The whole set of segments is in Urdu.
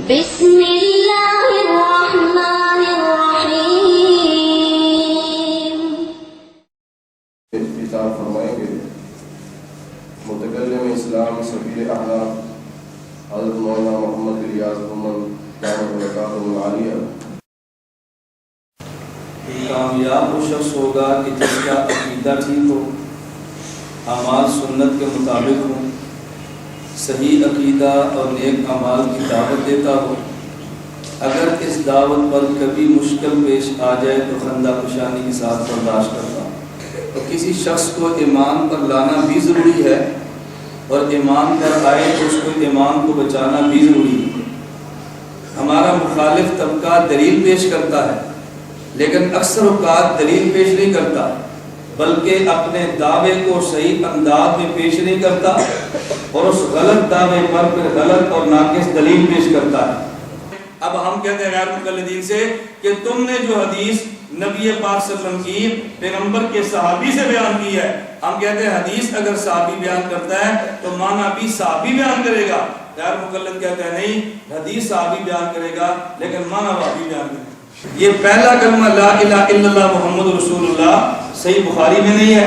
بسم اللہ الرحمن الرحیم. افتتاح فرمائیں گے متکلم اسلام سفیر احناف حضرت مولانا محمد الیاس محمد دامت برکاتہ العالیہ. کامیاب وہ شخص ہوگا کہ جس کا عقیدہ ٹھیک ہو، اعمال سنت کے مطابق ہوں، صحیح عقیدہ اور نیک اعمال کی دعوت دیتا ہو. اگر اس دعوت پر کبھی مشکل پیش آ جائے تو خندہ خوشانی کے ساتھ برداشت کرتا. تو کسی شخص کو ایمان پر لانا بھی ضروری ہے اور ایمان پر آئے تو اس کو ایمان کو بچانا بھی ضروری ہے. ہمارا مخالف طبقہ دلیل پیش کرتا ہے لیکن اکثر اوقات دلیل پیش نہیں کرتا بلکہ اپنے دعوے کو صحیح انداز میں پیش نہیں کرتا اور اس غلط دعوے پر پھر غلط اور ناقص دلیل پیش کرتا ہے. اب ہم کہتے ہیں غیر مقلدین سے کہ تم نے جو حدیث نبی پاک صلی اللہ علیہ وسلم کی پیغمبر کے صحابی سے بیان کی ہے، ہم کہتے ہیں حدیث اگر صحابی بیان کرتا ہے تو معنی بھی صحابی بیان کرے گا. غیر مقلد کہتے ہیں نہیں، حدیث صحابی بیان کرے گا لیکن معنی وہابی بیان کرے گا. یہ پہلا کلمہ لا الہ الا اللہ محمد رسول اللہ صحیح بخاری میں نہیں ہے،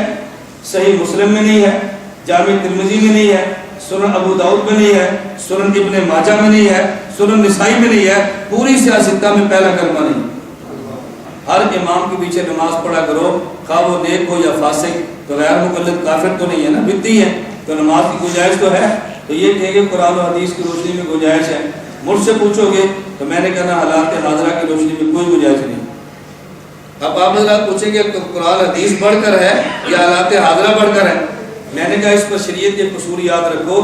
صحیح مسلم میں نہیں ہے، جامع ترمذی میں نہیں ہے، سنن ابو داؤد میں نہیں ہے، سنن ابن ماجہ میں نہیں ہے، سنن نسائی میں نہیں ہے، پوری سیاستہ میں پہلا کلمہ نہیں. ہر امام کے پیچھے نماز پڑھا کرو، خواہ وہ نیک ہو یا فاسق. تو غیر مقلد کافر تو نہیں ہے نا، بدعی ہے، تو نماز کی گنجائش تو ہے. تو یہ کہے کہ قرآن و حدیث کی روشنی میں گنجائش ہے. مجھ سے پوچھو گے تو میں نے کہنا حالات حاضرہ کی روشنی میں کوئی گنجائش نہیں. اب آپ حضرات پوچھیں گے قرآن حدیث بڑھ کر ہے یا حالات حاضرہ بڑھ کر ہے؟ میں نے کہا اس پر شریعت کے قصور یاد رکھو.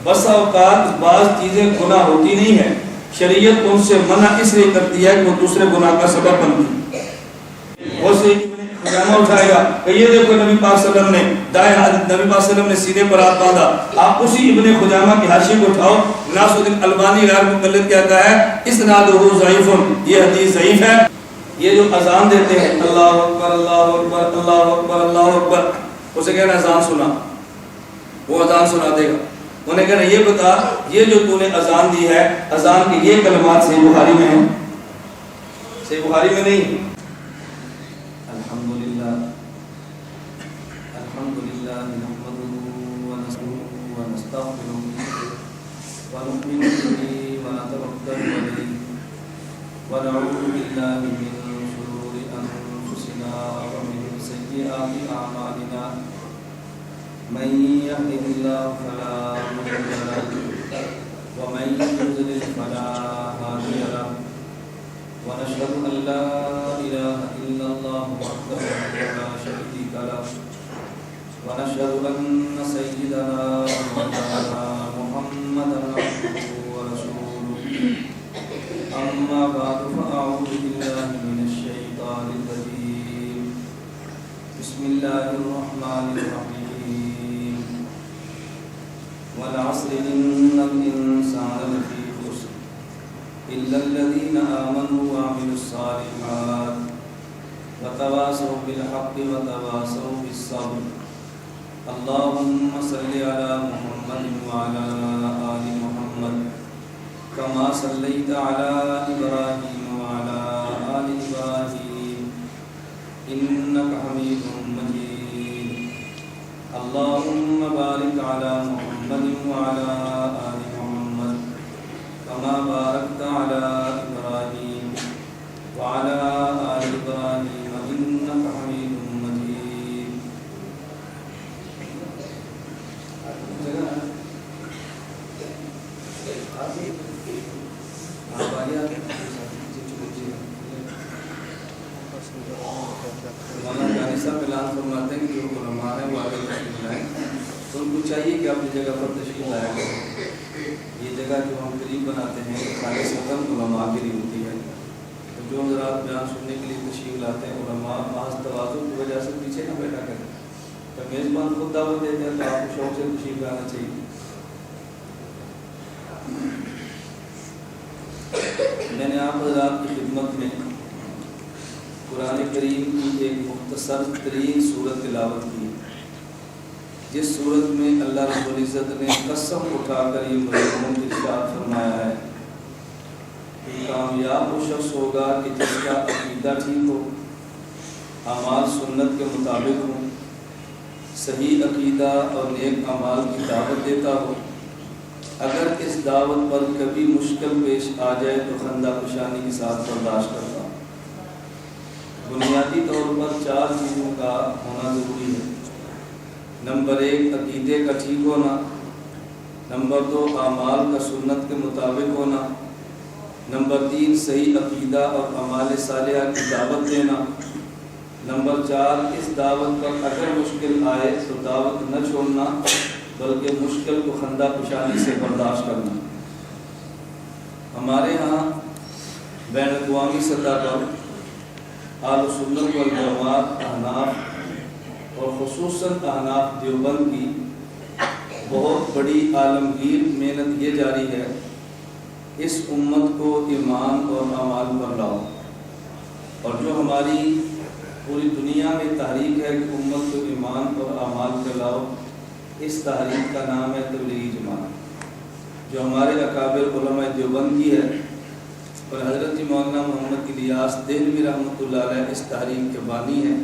بسا اوقات بعض چیزیں گناہ ہوتی نہیں ہیں، شریعت ان سے منع اس لیے کرتی ہے کہ وہ دوسرے گناہ کا سبب بنتی ہے. وہ سے خجامہ اٹھائے گا کہ یہ دیکھو نبی پاک صلی اللہ علیہ وسلم نے دائیں نبی پاک صلی اللہ علیہ وسلم نے سینے پر ہاتھ باندھا. آپ اسی ابن خجامہ کی حاشیے کو اٹھاؤ. ناصر الدین البانی غیر مقلد کہتا ہے اسنادہ ضعیف، یہ حدیث ضعیف ہے. یہ جو اذان دیتے ہیں اللہ اکبر اللہ اکبر اللہ اکبر اللہ اکبر، اسے کہنا اذان سنا، وہ اذان سنا دے گا. انہیں کہنا یہ بتا یہ جو تو نے اذان دی ہے، اذان کے یہ کلمات صحیح بخاری میں ہیں؟ صحیح بخاری میں نہیں. الحمدللہ الحمدللہ نحمده ونستعينه ونستغفره ونؤمن به ونتوکل علیہ ونعوذ باللہ من شرور انفسنا ومن سیئات اعمالنا من يهده الله فلا مضل له ومن يضلل فلا هادي له ونشهد ان لا اله الا الله وحده لا شريك له ونشهد ان سيدنا ومولانا محمدا عبده ورسوله. اما بعد فاعوذ بالله من الشيطان الرجيم. بسم الله الرحمن الرحيم. والعصر إن الإنسان لفي خسر إلا الذين آمنوا وعملوا الصالحات وتواصوا بالحق وتواصوا بالصبر. اللهم صل على محمد وعلى آل محمد كما صليت على إبراهيم وعلى آل إبراهيم إنك حميد مجيد. اللهم بارك على محمد وعلى آل محمد كما باركت على إبراهيم وعلى آل إبراهيم إنك حميد مجيد. مولانا صاحب اعلان فرماتے ہیں کہ جو علماء ہیں وہ آگے تشریف لائیں، تو ان کو چاہیے کہ اپنی جگہ پر تشریف لایا کریں. یہ جگہ جو ہم قریب بناتے ہیں خالص وطن علماء کے لیے ہوتی ہے. تو جو حضرات بیان سننے کے لیے تشریف لاتے ہیں علماء محض تواضع کی وجہ سے پیچھے نہ بیٹھا کریں. تو میزبان خود دعوت دیتے ہیں تو آپ کو شوق سے تشریف لانا چاہیے. میں نے آپ حضرات کی خدمت میں قرآن کریم کی ایک مختصر ترین صورت تلاوت کی، جس صورت میں اللہ رب العزت نے قسم اٹھا کر یہ مضمون ارشاد فرمایا ہے کامیاب وہ شخص ہوگا کہ جس کا عقیدہ ٹھیک ہو، اعمال سنت کے مطابق ہوں، صحیح عقیدہ اور نیک اعمال کی دعوت دیتا ہو۔ اگر اس دعوت پر کبھی مشکل پیش آ جائے تو خندہ پیشانی کے ساتھ برداشت کرتا ہوں۔ بنیادی طور پر 4 چیزوں کا ہونا ضروری ہے۔ نمبر 1 عقیدے کا ٹھیک ہونا، نمبر 2 اعمال کا سنت کے مطابق ہونا، نمبر 3 صحیح عقیدہ اور اعمال صالحہ کی دعوت دینا، نمبر 4 اس دعوت پر اگر مشکل آئے تو دعوت نہ چھوڑنا بلکہ مشکل کو خندہ پیشانی سے برداشت کرنا۔ ہمارے ہاں بین الاقوامی سطح پر اہل سنت والجماعت احناف اور خصوصاً احناف دیوبند کی بہت بڑی عالمگیر محنت یہ جاری ہے، اس امت کو ایمان اور اعمال پر لاؤ۔ اور جو ہماری پوری دنیا میں تحریک ہے کہ امت کو ایمان اور اعمال پر لاؤ، اس تحریک کا نام ہے تبلیغی جماعت، جو ہمارے اکابر علماء دیوبند کی ہے، اور حضرت مولانا محمد الیاس دہلوی رحمۃ اللہ علیہ اس تحریک کے بانی ہیں۔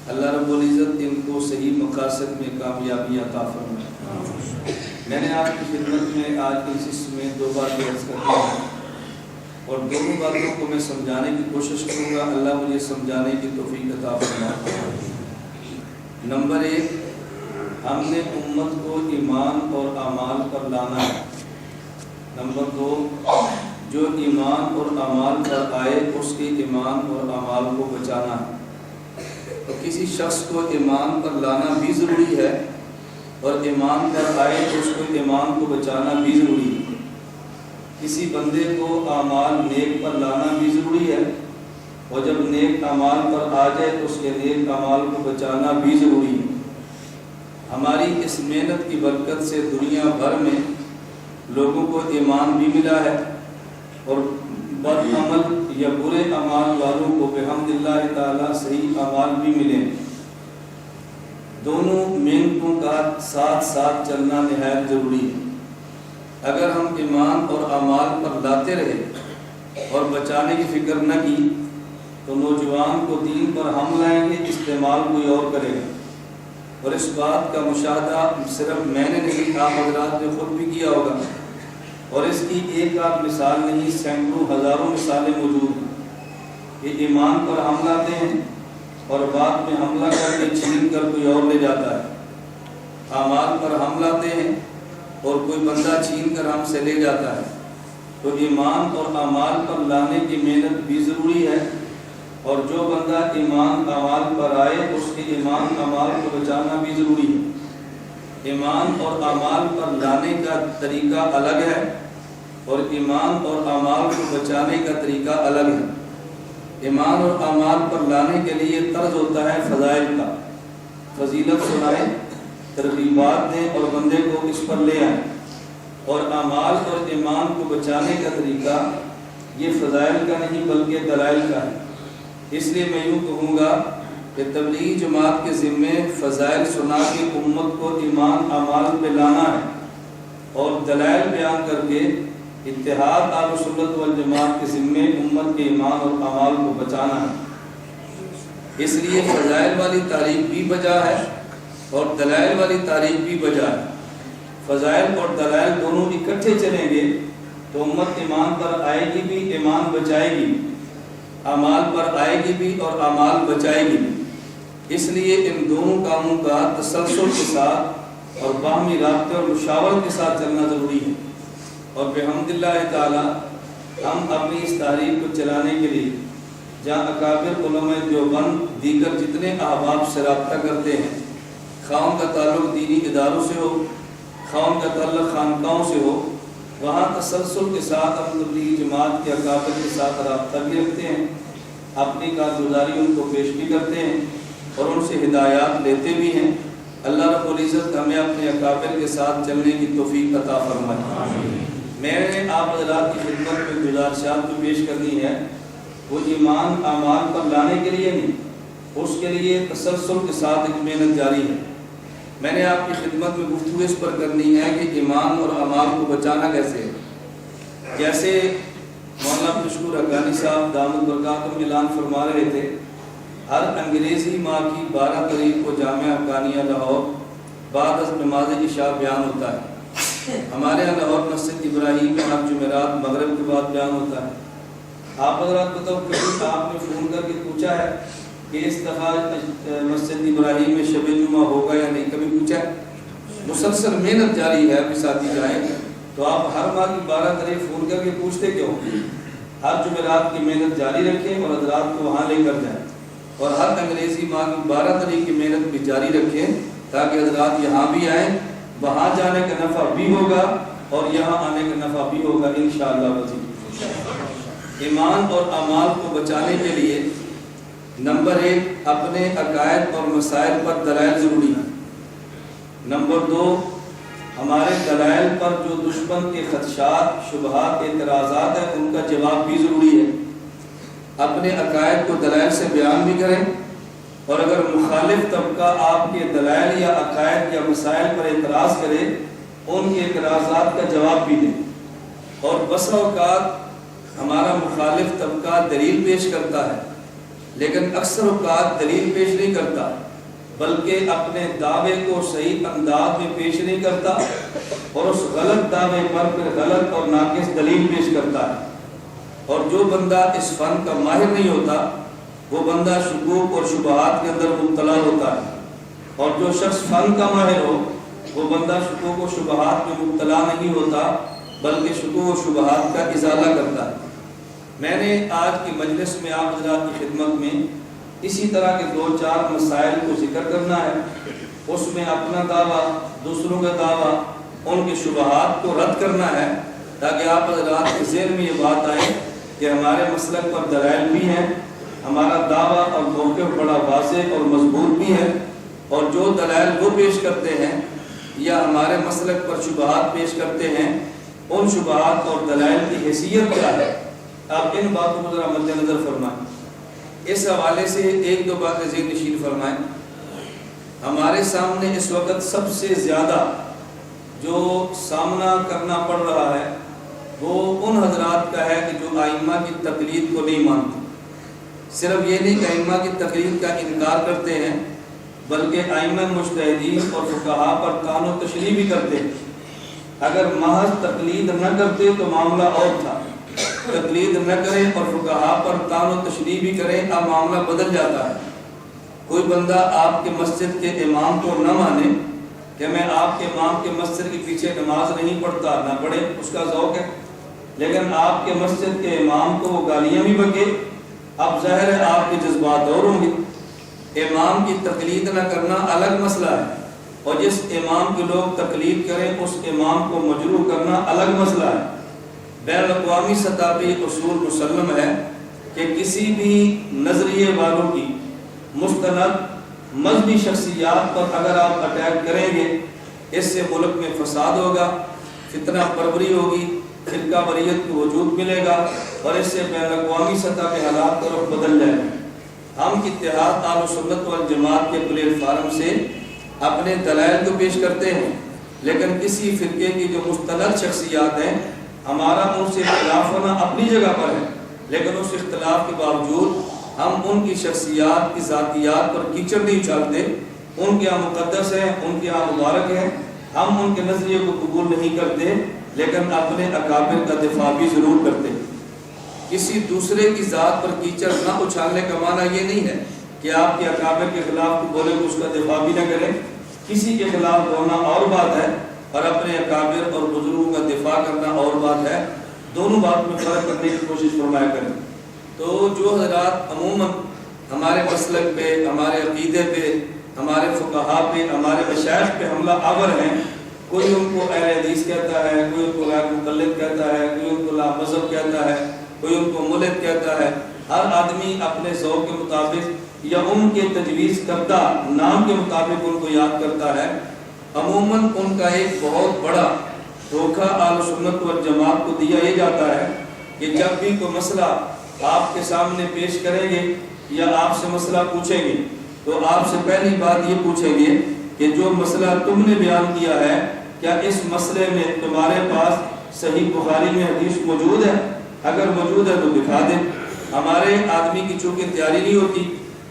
اللہ رب العزت ان کو صحیح مقاصد میں کامیابی عطا فرمائے۔ میں نے آپ کی خدمت میں آج کی نشست میں 2 باتیں عرض کرتا ہوں، اور دونوں باتوں کو میں سمجھانے کی کوشش کروں گا، اللہ مجھے سمجھانے کی توفیق عطا فرمائے۔ نمبر 1، ہم نے امت کو ایمان اور اعمال پر لانا ہے۔ نمبر 2، جو ایمان اور اعمال پر آئے اس کے ایمان اور اعمال کو بچانا ہے۔ تو کسی شخص کو ایمان پر لانا بھی ضروری ہے، اور ایمان پر آئے تو اس کو ایمان کو بچانا بھی ضروری ہے۔ کسی بندے کو اعمال نیک پر لانا بھی ضروری ہے، اور جب نیک اعمال پر آ جائے تو اس کے نیک اعمال کو بچانا بھی ضروری ہے۔ ہماری اس محنت کی برکت سے دنیا بھر میں لوگوں کو ایمان بھی ملا ہے، اور بد عمل یا برے اعمال والوں کو بحمد اللہ تعالیٰ صحیح اعمال بھی ملے۔ دونوں محنتوں کا ساتھ ساتھ چلنا نہایت ضروری ہے۔ اگر ہم ایمان اور اعمال پر لاتے رہے اور بچانے کی فکر نہ کی تو نوجوان کو دین پر ہم لائیں گے، استعمال کوئی اور کرے گا۔ اور اس بات کا مشاہدہ صرف میں نے نہیں، آپ حضرات نے خود بھی کیا ہوگا، اور اس کی ایک آدھ مثال نہیں، سینکڑوں ہزاروں مثالیں موجود ہیں کہ ایمان پر ہم لاتے ہیں اور بعد میں حملہ کر کے چھین کر کوئی اور لے جاتا ہے۔ اعمال پر ہم لاتے ہیں اور کوئی بندہ چھین کر ہم سے لے جاتا ہے۔ تو ایمان اور اعمال پر لانے کی محنت بھی ضروری ہے، اور جو بندہ ایمان اعمال پر آئے اس کے ایمان اعمال کو بچانا بھی ضروری ہے۔ ایمان اور اعمال پر لانے کا طریقہ الگ ہے، اور ایمان اور اعمال کو بچانے کا طریقہ الگ ہے۔ ایمان اور اعمال پر لانے کے لیے طرز ہوتا ہے فضائل کا، فضیلت سنائیں، ترغیبات دیں اور بندے کو اس پر لے آئیں۔ اور اعمال اور ایمان کو بچانے کا طریقہ یہ فضائل کا نہیں بلکہ دلائل کا ہے۔ اس لیے میں یوں کہوں گا کہ تبلیغی جماعت کے ذمے فضائل سنا کے امت کو ایمان اعمال پہ لانا ہے، اور دلائل بیان کر کے اتحاد اہل سنت والجماعت کے ذمے امت کے ایمان اور اعمال کو بچانا ہے۔ اس لیے فضائل والی تاریخ بھی بجا ہے اور دلائل والی تاریخ بھی بجا ہے۔ فضائل اور دلائل دونوں اکٹھے چلیں گے تو امت ایمان پر آئے گی بھی، ایمان بچائے گی، اعمال پر آئے گی بھی اور اعمال بچائے گی بھی۔ اس لیے ان دونوں کاموں کا تسلسل کے ساتھ اور باہمی رابطے اور مشاورت کے ساتھ چلنا ضروری ہے۔ اور بحمد اللہ تعالی ہم اپنی اس تحریک کو چلانے کے لیے جہاں اکابر علماء دیوبند دیگر جتنے احباب سے رابطہ کرتے ہیں، خواہ ان کا تعلق دینی اداروں سے ہو، خواہ ان کا تعلق خانقاہوں سے ہو، وہاں تسلسل کے ساتھ ہم تبلیغی جماعت کے اکابر کے ساتھ رابطہ بھی رکھتے ہیں، اپنی کارگزاری ان کو پیش بھی کرتے ہیں اور ان سے ہدایات لیتے بھی ہیں۔ اللہ رب العزت ہمیں اپنے اکابر کے ساتھ چلنے کی توفیق عطا فرمائے۔ میں نے آپ حضرات کی خدمت میں گزارشات کو پیش کرنی ہے، وہ ایمان اعمال پر لانے کے لیے نہیں، اس کے لیے تسلسل کے ساتھ ایک محنت جاری ہے۔ میں نے آپ کی خدمت میں گفتگو اس پر کرنی ہے کہ ایمان اور اعمال کو بچانا کیسے ہے۔ جیسے مولانا مولانا مشکور حقانی صاحب دامت برکاتہم اعلان فرما رہے تھے، ہر انگریزی ماہ کی 12 تاریخ کو جامعہ حقانیہ لاہور بعد از نماز عشاء بیان ہوتا ہے۔ ہمارے یہاں لاہور مسجد ابراہیم میں ہر جمعرات مغرب کے بعد بیان ہوتا ہے۔ آپ حضرات بتاؤ کبھی آپ نے فون کر کے پوچھا ہے کہ اس دفعہ مسجد ابراہیم میں شب جمعہ ہوگا یا نہیں؟ کبھی پوچھا ہے؟ مسلسل محنت جاری ہے، ابھی ساتھی جائیں تو آپ ہر ماہ کی 12 تاریخ فون کر کے پوچھتے کیوں؟ ہر جمعرات کی محنت جاری رکھیں اور حضرات کو وہاں لے کر جائیں، اور ہر انگریزی ماہ کی 12 تاریخ کی محنت بھی جاری رکھیں تاکہ حضرات یہاں بھی آئیں، وہاں جانے کا نفع بھی ہوگا اور یہاں آنے کا نفع بھی ہوگا انشاءاللہ۔ ایمان اور اعمال کو بچانے کے لیے نمبر 1 اپنے عقائد اور مسائل پر دلائل ضروری ہیں۔ نمبر 2 ہمارے دلائل پر جو دشمن کے خدشات، شبہات، اعتراضات ہیں ان کا جواب بھی ضروری ہے۔ اپنے عقائد کو دلائل سے بیان بھی کریں، اور اگر مخالف طبقہ آپ کے دلائل یا عقائد یا مسائل پر اعتراض کرے ان کے اعتراضات کا جواب بھی دیں۔ اور بسا اوقات ہمارا مخالف طبقہ دلیل پیش کرتا ہے لیکن اکثر اوقات دلیل پیش نہیں کرتا، بلکہ اپنے دعوے کو صحیح انداز میں پیش نہیں کرتا اور اس غلط دعوے پر پھر غلط اور ناقص دلیل پیش کرتا ہے۔ اور جو بندہ اس فن کا ماہر نہیں ہوتا وہ بندہ شکوک اور شبہات کے اندر مبتلا ہوتا ہے، اور جو شخص فن کا ماہر ہو وہ بندہ شکوک و شبہات میں مبتلا نہیں ہوتا بلکہ شکوک و شبہات کا ازالہ کرتا ہے۔ میں نے آج کی مجلس میں آپ حضرات کی خدمت میں اسی طرح کے 2-4 مسائل کو ذکر کرنا ہے، اس میں اپنا دعویٰ، دوسروں کا دعویٰ، ان کے شبہات کو رد کرنا ہے تاکہ آپ حضرات کے ذہن میں یہ بات آئے کہ ہمارے مسلک پر دلائل بھی ہیں، ہمارا دعویٰ اور موقف بڑا واضح اور مضبوط بھی ہے، اور جو دلائل وہ پیش کرتے ہیں یا ہمارے مسلک پر شبہات پیش کرتے ہیں ان شبہات اور دلائل کی حیثیت کیا ہے، آپ ان باتوں کو ذرا مد نظر فرمائیں۔ اس حوالے سے 1-2 باتیں ذہن نشین فرمائیں۔ ہمارے سامنے اس وقت سب سے زیادہ جو سامنا کرنا پڑ رہا ہے وہ ان حضرات کا ہے کہ جو ائمہ کی تقلید کو نہیں مانتے۔ صرف یہ نہیں کہ ائمہ کی تقلید کا انکار کرتے ہیں بلکہ ائمہ مجتہدین اور فقہاء پر طعن و تشریح بھی کرتے ہیں۔ اگر محض تقلید نہ کرتے تو معاملہ اور تھا، تقلید نہ کریں اور فقہاء پر طعن و تشریح بھی کریں اب معاملہ بدل جاتا ہے۔ کوئی بندہ آپ کے مسجد کے امام کو نہ مانے کہ میں آپ کے امام کے مسجد کے پیچھے نماز نہیں پڑھتا، نہ پڑھے، اس کا ذوق ہے، لیکن آپ کے مسجد کے امام کو وہ گالیاں بھی بکے، اب ظاہر ہے آپ کے جذبات اور ہوں گے۔ امام کی تقلید نہ کرنا الگ مسئلہ ہے، اور جس امام کے لوگ تقلید کریں اس امام کو مجروح کرنا الگ مسئلہ ہے۔ بین الاقوامی سطح پہ اصول مسلم ہے کہ کسی بھی نظریے والوں کی مستند مذہبی شخصیات پر اگر آپ اٹیک کریں گے اس سے ملک میں فساد ہوگا، فتنہ پروری ہوگی، فرقہ واریت کو وجود ملے گا، اور اس سے بین الاقوامی سطح پہ حالات کا رخ بدل جائے گا۔ ہم اتحاد اہل سنت والجماعت کے پلیٹ فارم سے اپنے دلائل کو پیش کرتے ہیں، لیکن کسی فرقے کی جو مستند شخصیات ہیں ہمارا ان سے اختلاف ہونا اپنی جگہ پر ہے، لیکن اس اختلاف کے باوجود ہم ان کی شخصیات کی ذاتیات پر کیچڑ نہیں اچھالتے۔ ان کے یہاں مقدس ہیں، ان کے یہاں مبارک ہیں، ہم ان کے نظریے کو قبول نہیں کرتے لیکن اپنے اکابر کا دفاع بھی ضرور کرتے۔ کسی دوسرے کی ذات پر کیچڑ نہ اچھالنے کا معنی یہ نہیں ہے کہ آپ کے اکابر کے خلاف کو بولے تو اس کا دفاع بھی نہ کریں۔ کسی کے خلاف بولنا اور بات ہے اور اپنے اکابر اور بزرگوں کا دفاع کرنا اور بات ہے، دونوں بات میں فرق کرنے کی کوشش فرمایا کریں۔ تو جو حضرات عموماً ہمارے مسلک پہ، ہمارے عقیدے پہ، ہمارے فقہاء پہ، ہمارے مشائخ پہ حملہ آور ہیں، کوئی ان کو اہل حدیث کہتا ہے، کوئی ان کو غیر مقلد کہتا ہے، کوئی ان کو لا مذہب کہتا ہے، کوئی ان کو ملحد کہتا ہے، ہر آدمی اپنے ذوق کے مطابق یا ان کے تجویز کردہ نام کے مطابق ان کو یاد کرتا ہے۔ عموماً ان کا ایک بہت بڑا دھوکہ اہل سنت والجماعت کو دیا یہ جاتا ہے کہ جب بھی کوئی مسئلہ آپ کے سامنے پیش کریں گے یا آپ سے مسئلہ پوچھیں گے تو آپ سے پہلی بات یہ پوچھیں گے کہ جو مسئلہ تم نے بیان کیا ہے کیا اس مسئلے میں تمہارے پاس صحیح بخاری میں حدیث موجود ہے؟ اگر موجود ہے تو دکھا دے۔ ہمارے آدمی کی چونکہ تیاری نہیں ہوتی،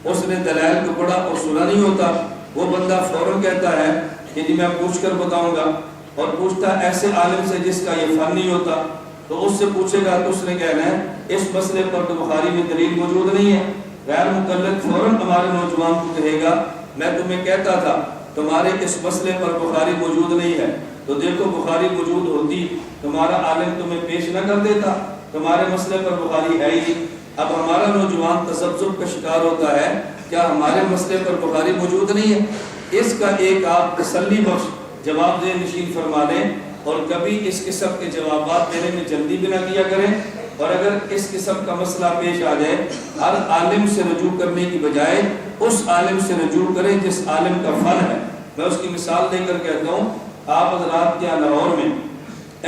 اس نے دلائل کو پڑھا اور سنا نہیں ہوتا، وہ بندہ فوراً کہتا ہے کہ جی میں پوچھ کر بتاؤں گا، اور پوچھتا ایسے عالم سے جس کا یہ فن نہیں ہوتا، تو اس سے پوچھے گا تو اس نے کہنا ہے اس مسئلے پر تو بخاری میں دلیل موجود نہیں ہے۔ غیر مقلد فوراً ہمارے نوجوان کو کہے گا میں تمہیں کہتا تھا تمہارے اس مسئلے پر بخاری موجود نہیں ہے، تو دیکھو بخاری موجود ہوتی تمہارا عالم تمہیں پیش نہ کر دیتا، تمہارے مسئلے پر بخاری ہے ہی۔ اب ہمارا نوجوان تذبذب کا شکار ہوتا ہے کیا ہمارے مسئلے پر بخاری موجود نہیں ہے؟ اس کا ایک آپ تسلی بخش جواب دے نشین فرما لیں، اور کبھی اس قسم کے جوابات دینے میں جلدی بھی نہ کیا کریں، اور اگر اس قسم کا مسئلہ پیش آ جائے ہر عالم سے رجوع کرنے کی بجائے اس عالم سے رجوع کریں جس عالم کا فن ہے۔ میں اس کی مثال دے کر کہتا ہوں، آپ حضرات کے لاہور میں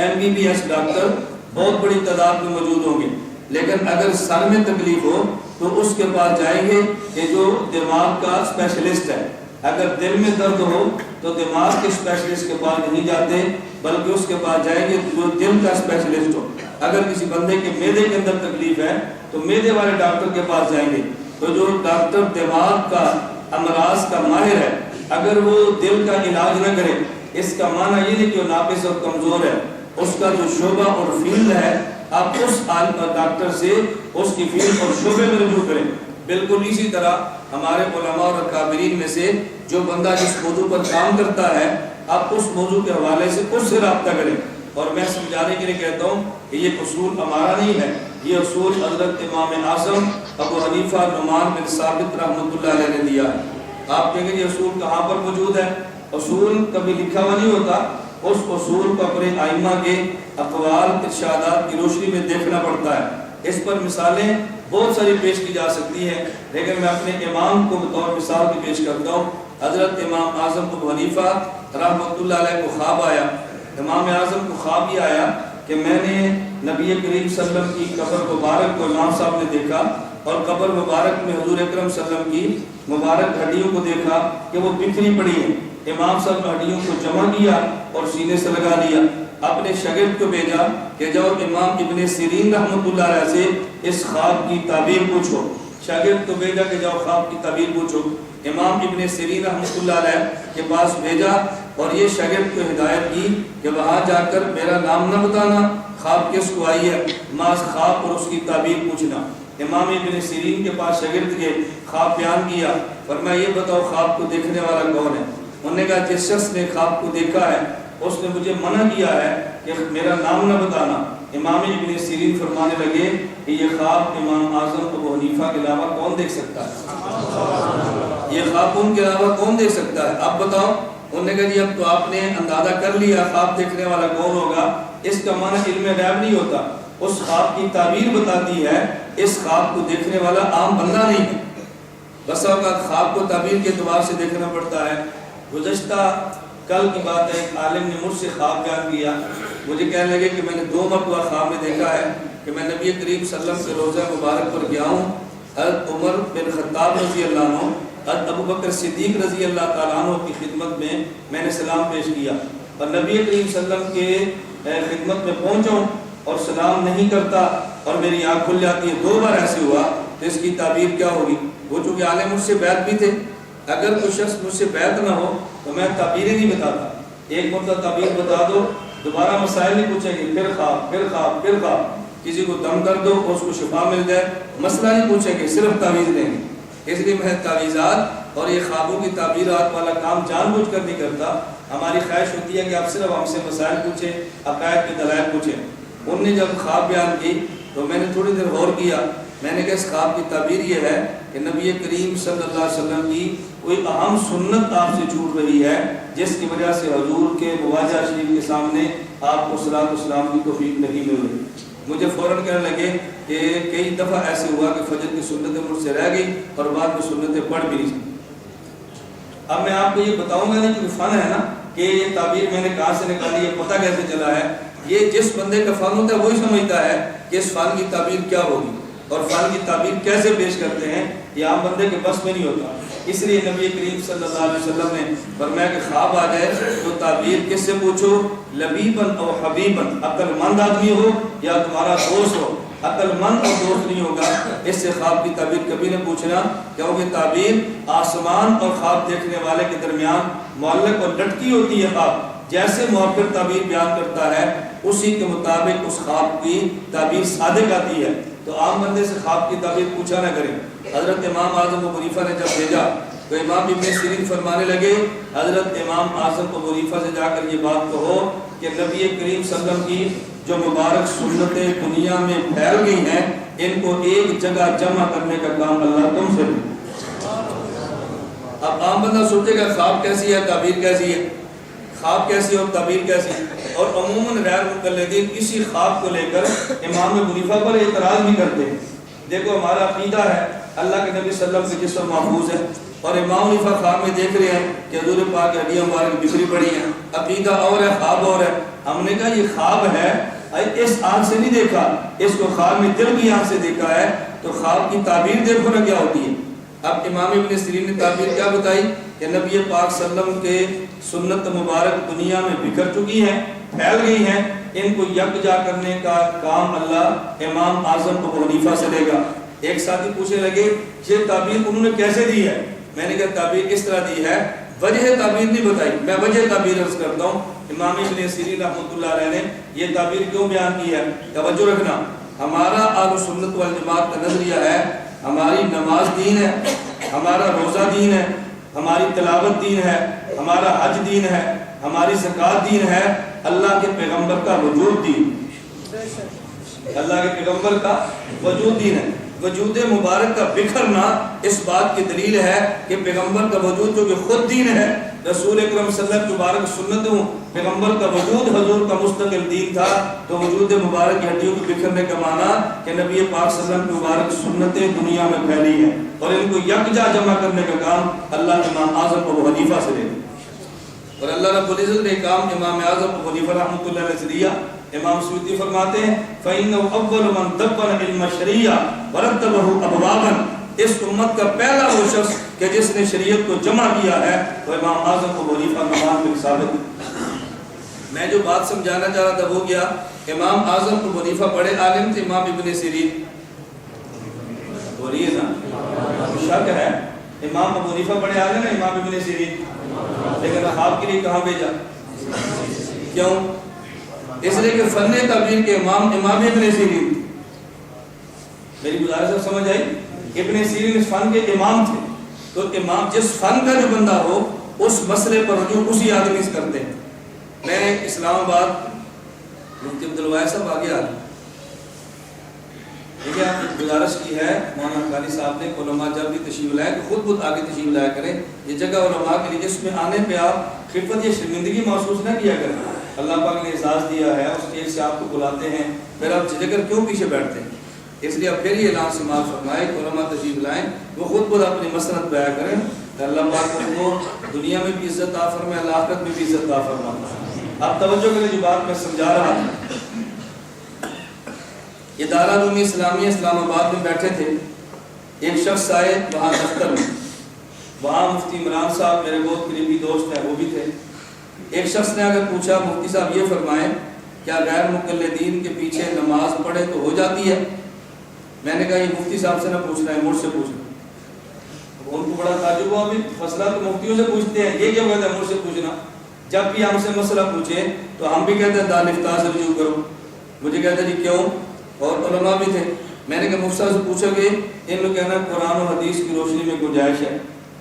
MBBS ڈاکٹر بہت بڑی تعداد میں موجود ہوں گے، لیکن اگر سر میں تکلیف ہو تو اس کے پاس جائیں گے کہ جو دماغ کا اسپیشلسٹ ہے، اگر دل میں درد ہو تو دماغ کے اسپیشلسٹ کے پاس نہیں جاتے بلکہ اس کے پاس جائیں گے جو دل کا اسپیشلسٹ ہو۔ اگر کسی بندے کے معدے کے اندر تکلیف ہے تو معدے والے ڈاکٹر کے پاس جائیں گے، تو جو ڈاکٹر دماغ کا امراض کا ماہر ہے اگر وہ دل کا علاج نہ کرے، اس کا معنی یہ نہیں کہ وہ ناقص اور کمزور ہے، اس کا جو شعبہ اور فیلڈ ہے آپ اس ڈاکٹر سے اس کی فیلڈ اور شعبے میں رجوع کریں۔ بالکل اسی طرح ہمارے علماء اور اکابرین میں سے جو بندہ جس موضوع پر کام کرتا ہے آپ اس موضوع کے حوالے سے اس سے رابطہ کریں۔ اور میں سمجھانے کے لیے کہتا ہوں کہ یہ اصول ہمارا نہیں ہے، یہ اصول حضرت امام اعظم ابو حنیفہ نعمان بن ثابت رحمۃ اللہ علیہ نے دیا ہے۔ آپ کہیں گے یہ اصول کہاں پر موجود ہے؟ اصول کبھی لکھا ہوا نہیں ہوتا، اس اصول کو اپنے ائمہ کے اقوال ارشادات کی روشنی میں دیکھنا پڑتا ہے۔ اس پر مثالیں بہت ساری پیش کی جا سکتی ہیں، لیکن میں اپنے امام کو بطور مثال کی پیش کرتا ہوں۔ حضرت امام اعظم ابو حنیفہ رحمۃ اللہ علیہ کو خواب آیا، امام اعظم کو خواب یہ آیا کہ میں نے نبی کریم صلی اللہ علیہ وسلم کی قبر مبارک کو امام صاحب نے دیکھا، اور قبر مبارک میں حضور اکرم صلی اللہ علیہ وسلم کی مبارک ہڈیوں کو دیکھا کہ وہ بکھری پڑی ہیں۔ امام صاحب نے ہڈیوں کو جمع کیا اور سینے سے لگا لیا، اپنے شاگرد کو بھیجا کہ جاؤ امام ابن سیرین رحمۃ اللہ علیہ سے اس خواب کی تعبیر پوچھو۔ شاگرد کو بھیجا کہ جاؤ خواب کی تعبیر پوچھو، امام ابن سیرین رحمۃ اللہ علیہ کے پاس بھیجا اور یہ شاگرد کو ہدایت کی کہ وہاں جا کر میرا نام نہ بتانا، خواب کس کو آئی ہے، ماس خواب اور اس کی تعبیر پوچھنا۔ امام ابن سیرین کے پاس شاگرد کے خواب بیان کیا، فرمایا یہ بتاؤ خواب کو دیکھنے والا کون ہے؟ انہوں نے کہا جس شخص نے خواب کو دیکھا ہے اس نے مجھے منع کیا ہے کہ میرا نام نہ بتانا۔ امام ابن سیرین فرمانے لگے کہ یہ خواب امام اعظم ابو حنیفہ کے علاوہ کون دیکھ سکتا ہے؟ یہ خواب ان کے علاوہ کون دیکھ سکتا ہے؟ آپ بتاؤ۔ انہوں نے کہا جی اب تو آپ نے اندازہ کر لیا خواب دیکھنے والا کون ہوگا، اس کا معنی علم غیب نہیں ہوتا، اس خواب کی تعبیر بتاتی ہے، اس خواب کو دیکھنے والا عام بندہ نہیں ہے۔ بس اوقات خواب کو تعبیر کے اعتبار سے دیکھنا پڑتا ہے۔ گزشتہ کل کی بات ہے، ایک عالم نے مجھ سے خواب بیان کیا، مجھے کہنے لگے کہ میں نے 2 مرتبہ خواب میں دیکھا ہے کہ میں نبی کریم صلی اللہ علیہ وسلم کے روضہ مبارک پر گیا ہوں، حضرت عمر بن خطاب رضی اللہ عنہ، حضرت ابو بکر صدیق رضی اللہ تعالیٰ عنہ کی خدمت میں نے سلام پیش کیا، اور نبی کریم صلی اللہ علیہ وسلم کے خدمت میں پہنچا اور سلام نہیں کرتا اور میری آنکھ کھل جاتی ہے۔ 2 بار ایسے ہوا تو اس کی تعبیر کیا ہوگی؟ وہ چونکہ عالم مجھ سے بیعت بھی تھے، اگر کوئی شخص مجھ سے بیعت نہ ہو تو میں تعبیریں نہیں بتاتا، ایک مرتبہ تعبیر بتا دو، دوبارہ مسائل نہیں پوچھیں گے، پھر خواب پھر خواب پھر خواب، کسی کو دم کر دو اور اس کو شفا مل جائے، مسئلہ نہیں پوچھیں گے، صرف تعویذ دیں گے۔ اس لیے میں تعویذات اور یہ خوابوں کی تعبیرات والا کام جان بوجھ کر نہیں کرتا، ہماری خواہش ہوتی ہے کہ آپ صرف ہم سے مسائل پوچھیں، عقائد کے دلائل پوچھیں۔ انہوں نے جب خواب بیان کی تو میں نے تھوڑی دیر غور کیا، میں نے کہا اس خواب کی تعبیر یہ ہے کہ نبی کریم صلی اللہ علیہ وسلم کی کوئی اہم سنت آپ سے چھوٹ رہی ہے، جس کی وجہ سے حضور کے مواجہ شریف کے سامنے آپ کو صلاۃ والسلام کی توفیق نہیں مل رہی۔ مجھے فوراً کہنے لگے کہ کئی دفعہ ایسے ہوا کہ فجر کی سنتیں مجھ سے رہ گئی اور بعد میں سنتیں پڑھ بھی نہیں سکی۔ اب میں آپ کو یہ بتاؤں گا نہیں کہ فن ہے نا کہ یہ تعبیر میں نے کہاں سے نکالی ہے، پتہ کیسے چلا ہے، یہ جس بندے کا فن ہوتا ہے وہی سمجھتا ہے کہ اس فن کی تعبیر کیا ہوگی اور فن کی تعبیر کیسے پیش کرتے ہیں، یہ عام بندے کے بس میں نہیں ہوتا۔ اس لیے نبی کریم صلی اللہ علیہ وسلم نے فرمایا کہ خواب آ جائے تو تعبیر کس سے پوچھو، لبیبن او حبیبن، عقل مند آدمی ہو یا تمہارا دوست ہو، عقل مند اور دوست نہیں ہوگا اس سے خواب کی تعبیر کبھی نہ پوچھنا، کیونکہ تعبیر آسمان اور خواب دیکھنے والے کے درمیان معلق اور لٹکی ہوتی ہے خواب۔ جیسے مؤخر تعبیر بیان کرتا ہے اسی کے مطابق اس خواب کی تعبیر صادق آتی ہے۔ تو عام بندے سے خواب کی تعبیر پوچھا نہ کریں۔ حضرت امام اعظم ابو حنیفہ نے جب بھیجا تو امام ابن سیرین فرمانے لگے، حضرت امام اعظم ابو حنیفہ سے جا کر یہ بات کہو کہ نبی کریم صلی اللہ علیہ وسلم کی جو مبارک سنتیں دنیا میں پھیل گئی ہیں ان کو ایک جگہ جمع کرنے کا کام اللہ تم سے دے۔ اب عام بندہ سوچے گا خواب کیسی ہے، تعبیر کیسی ہے، خواب کیسی اور تعبیر کیسی، اور عموماً غیر مقلدین اسی خواب کو لے کر امام ابو حنیفہ پر اعتراض بھی کرتے ہیں۔ دیکھو ہمارا عقیدہ ہے اللہ کے نبی صلی اللہ علیہ وسلم کے جسم محفوظ ہے، اور امام حنیفہ خواب میں دیکھ رہے ہیں کہ حضور پاک کی ہڈیاں مبارک بکھری پڑی ہیں، عقیدہ اور ہے خواب اور ہے۔ ہم نے کہا یہ خواب ہے، اس آنکھ سے نہیں دیکھا، اس کو خواب میں دل کی آنکھ سے دیکھا ہے، تو خواب کی تعبیر دیکھو نا کیا ہوتی ہے۔ اب امام ابن سیرین نے تعبیر کیا بتائی کہ نبی پاک صلی اللہ علیہ وسلم کے سنت مبارک دنیا میں بکھر چکی ہیں، پھیل گئی ہیں، ان کو یکجا کرنے کا کام اللہ امام اعظم ابو حنیفہ سے لے گا۔ ایک ساتھی پوچھنے لگے یہ تعبیر انہوں نے کیسے دی ہے؟ میں نے کہا تعبیر اس طرح دی ہے، وجہ تعبیر نہیں بتائی، میں وجہ تعبیر عرض کرتا ہوں۔ امام ابن سیرین رحمۃ اللہ علیہ نے یہ تعبیر کیوں بیان کی ہے، توجہ رکھنا۔ ہمارا اہل سنت والجماعت کا نظریہ ہے ہماری نماز دین ہے، ہمارا روزہ دین ہے، ہماری تلاوت دین ہے، ہمارا حج دین ہے، ہماری زکوٰۃ دین ہے، اللہ کے پیغمبر کا وجود دین، اللہ کے پیغمبر کا وجود دین ہے۔ وجود مبارک کا بکھرنا اس بات کی دلیل ہے کہ پیغمبر کا وجود جو کہ خود دین ہے، رسول اکرم صلی اللہ علیہ وسلم کی مبارک سنتوں، پیغمبر کا وجود حضور کا مستقل دین تھا، تو وجود مبارک کی ہڈیوں کو بکھرنے کا معنی کہ نبی پاک صلی اللہ علیہ وسلم کی مبارک سنتیں دنیا میں پھیلی ہیں، اور ان کو یکجا جمع کرنے کا کام اللہ امام اعظم ابو حنیفہ سے لے، اور اللہ رب العزت نے کام امام اعظم ابو حنیفہ رحمۃ اللہ علیہ سے دیا۔ امام سیوطی فرماتے ہیں فَإِنَّهُ أَوَّلُ مَنْ دَبَّرَ عِلْمَ الشَّرِيعَةِ وَرَتَّبَهُ أَبْوَابًا، اس امت کا پہلا وہ شخص کہ جس نے شریعت کو جمع کیا ہے وہ امام اعظم ابو حنیفہ نمان میں ثابت۔ میں جو بات سمجھانا چاہ رہا تھا وہ کیا، امام اعظم ابو حنیفہ بڑے عالم تھے، امام ابن سیرین ہو رہی ہے نا، شک ہے امام ابو حنیفہ بڑے عالم ہیں، امام ابن سیرین، لیکن خواب کے لیے کہاں بھیجا، کیوں؟ اس لیے کہ فن تعبیر کے امام ابن سیرین، میری گزارش سب سمجھ آئی، ابن سیرین اس فن کے امام تھے، تو امام جس فن کا جو بندہ ہو اس مسئلے پر رجوع اسی آدمی سے کرتے ہیں۔ میں اسلام آباد مفتی عبدالوائے صاحب آگے آ رہے دیکھیں، آپ نے گزارش کی ہے مولانا قاری صاحب نے علماء جب بھی تشریف لائے تو خود آگے تشریف لایا کریں، یہ جگہ علماء کے لیے، جس میں آنے پہ آپ خفت یا شرمندگی محسوس نہ کیا کریں۔ اللہ پاک نے اعزاز دیا ہے، اس اسٹیج سے آپ کو بلاتے ہیں، پھر آپ جھجک کیوں پیچھے بیٹھتے ہیں؟ اس لیے آپ پھر یہ اعلان سماعت فرمائے کہ علماء تشریف لائیں، وہ خود اپنی مسرت بیان کریں، اللہ پاک ان کو دنیا میں بھی عزت عطا فرمائے، اللہ آخرت میں بھی عزت عطا فرمائے۔ آپ توجہ کریں جو بات میں سمجھا رہا ہوں۔ یہ دارالعلوم اسلامیہ اسلام آباد میں بیٹھے تھے، ایک شخص آئے وہاں دفتر میں، وہاں مفتی عمران صاحب میرے بہت قریبی دوست ہیں وہ بھی تھے۔ ایک شخص نے اگر پوچھا مفتی صاحب یہ فرمائیں کیا غیر مقلدین کے پیچھے نماز پڑھے تو ہو جاتی ہے؟ میں نے کہا یہ مفتی صاحب سے نہ پوچھنا ہے، مجھ سے پوچھنا۔ ان کو بڑا تعجب ہوا، ابھی مسئلہ تو مفتیوں سے پوچھتے ہیں، یہ کیا کہتا ہے مجھ سے پوچھنا؟ جب بھی ہم سے مسئلہ پوچھیں تو ہم بھی کہتے ہیں دارالفتاء سے رجوع کرو، مجھے کہتے ہیں جی کیوں؟ اور علماء بھی تھے۔ میں نے کہا مفتی صاحب سے پوچھو گے، ان لوگ کہنا قرآن و حدیث کی روشنی میں گنجائش ہے،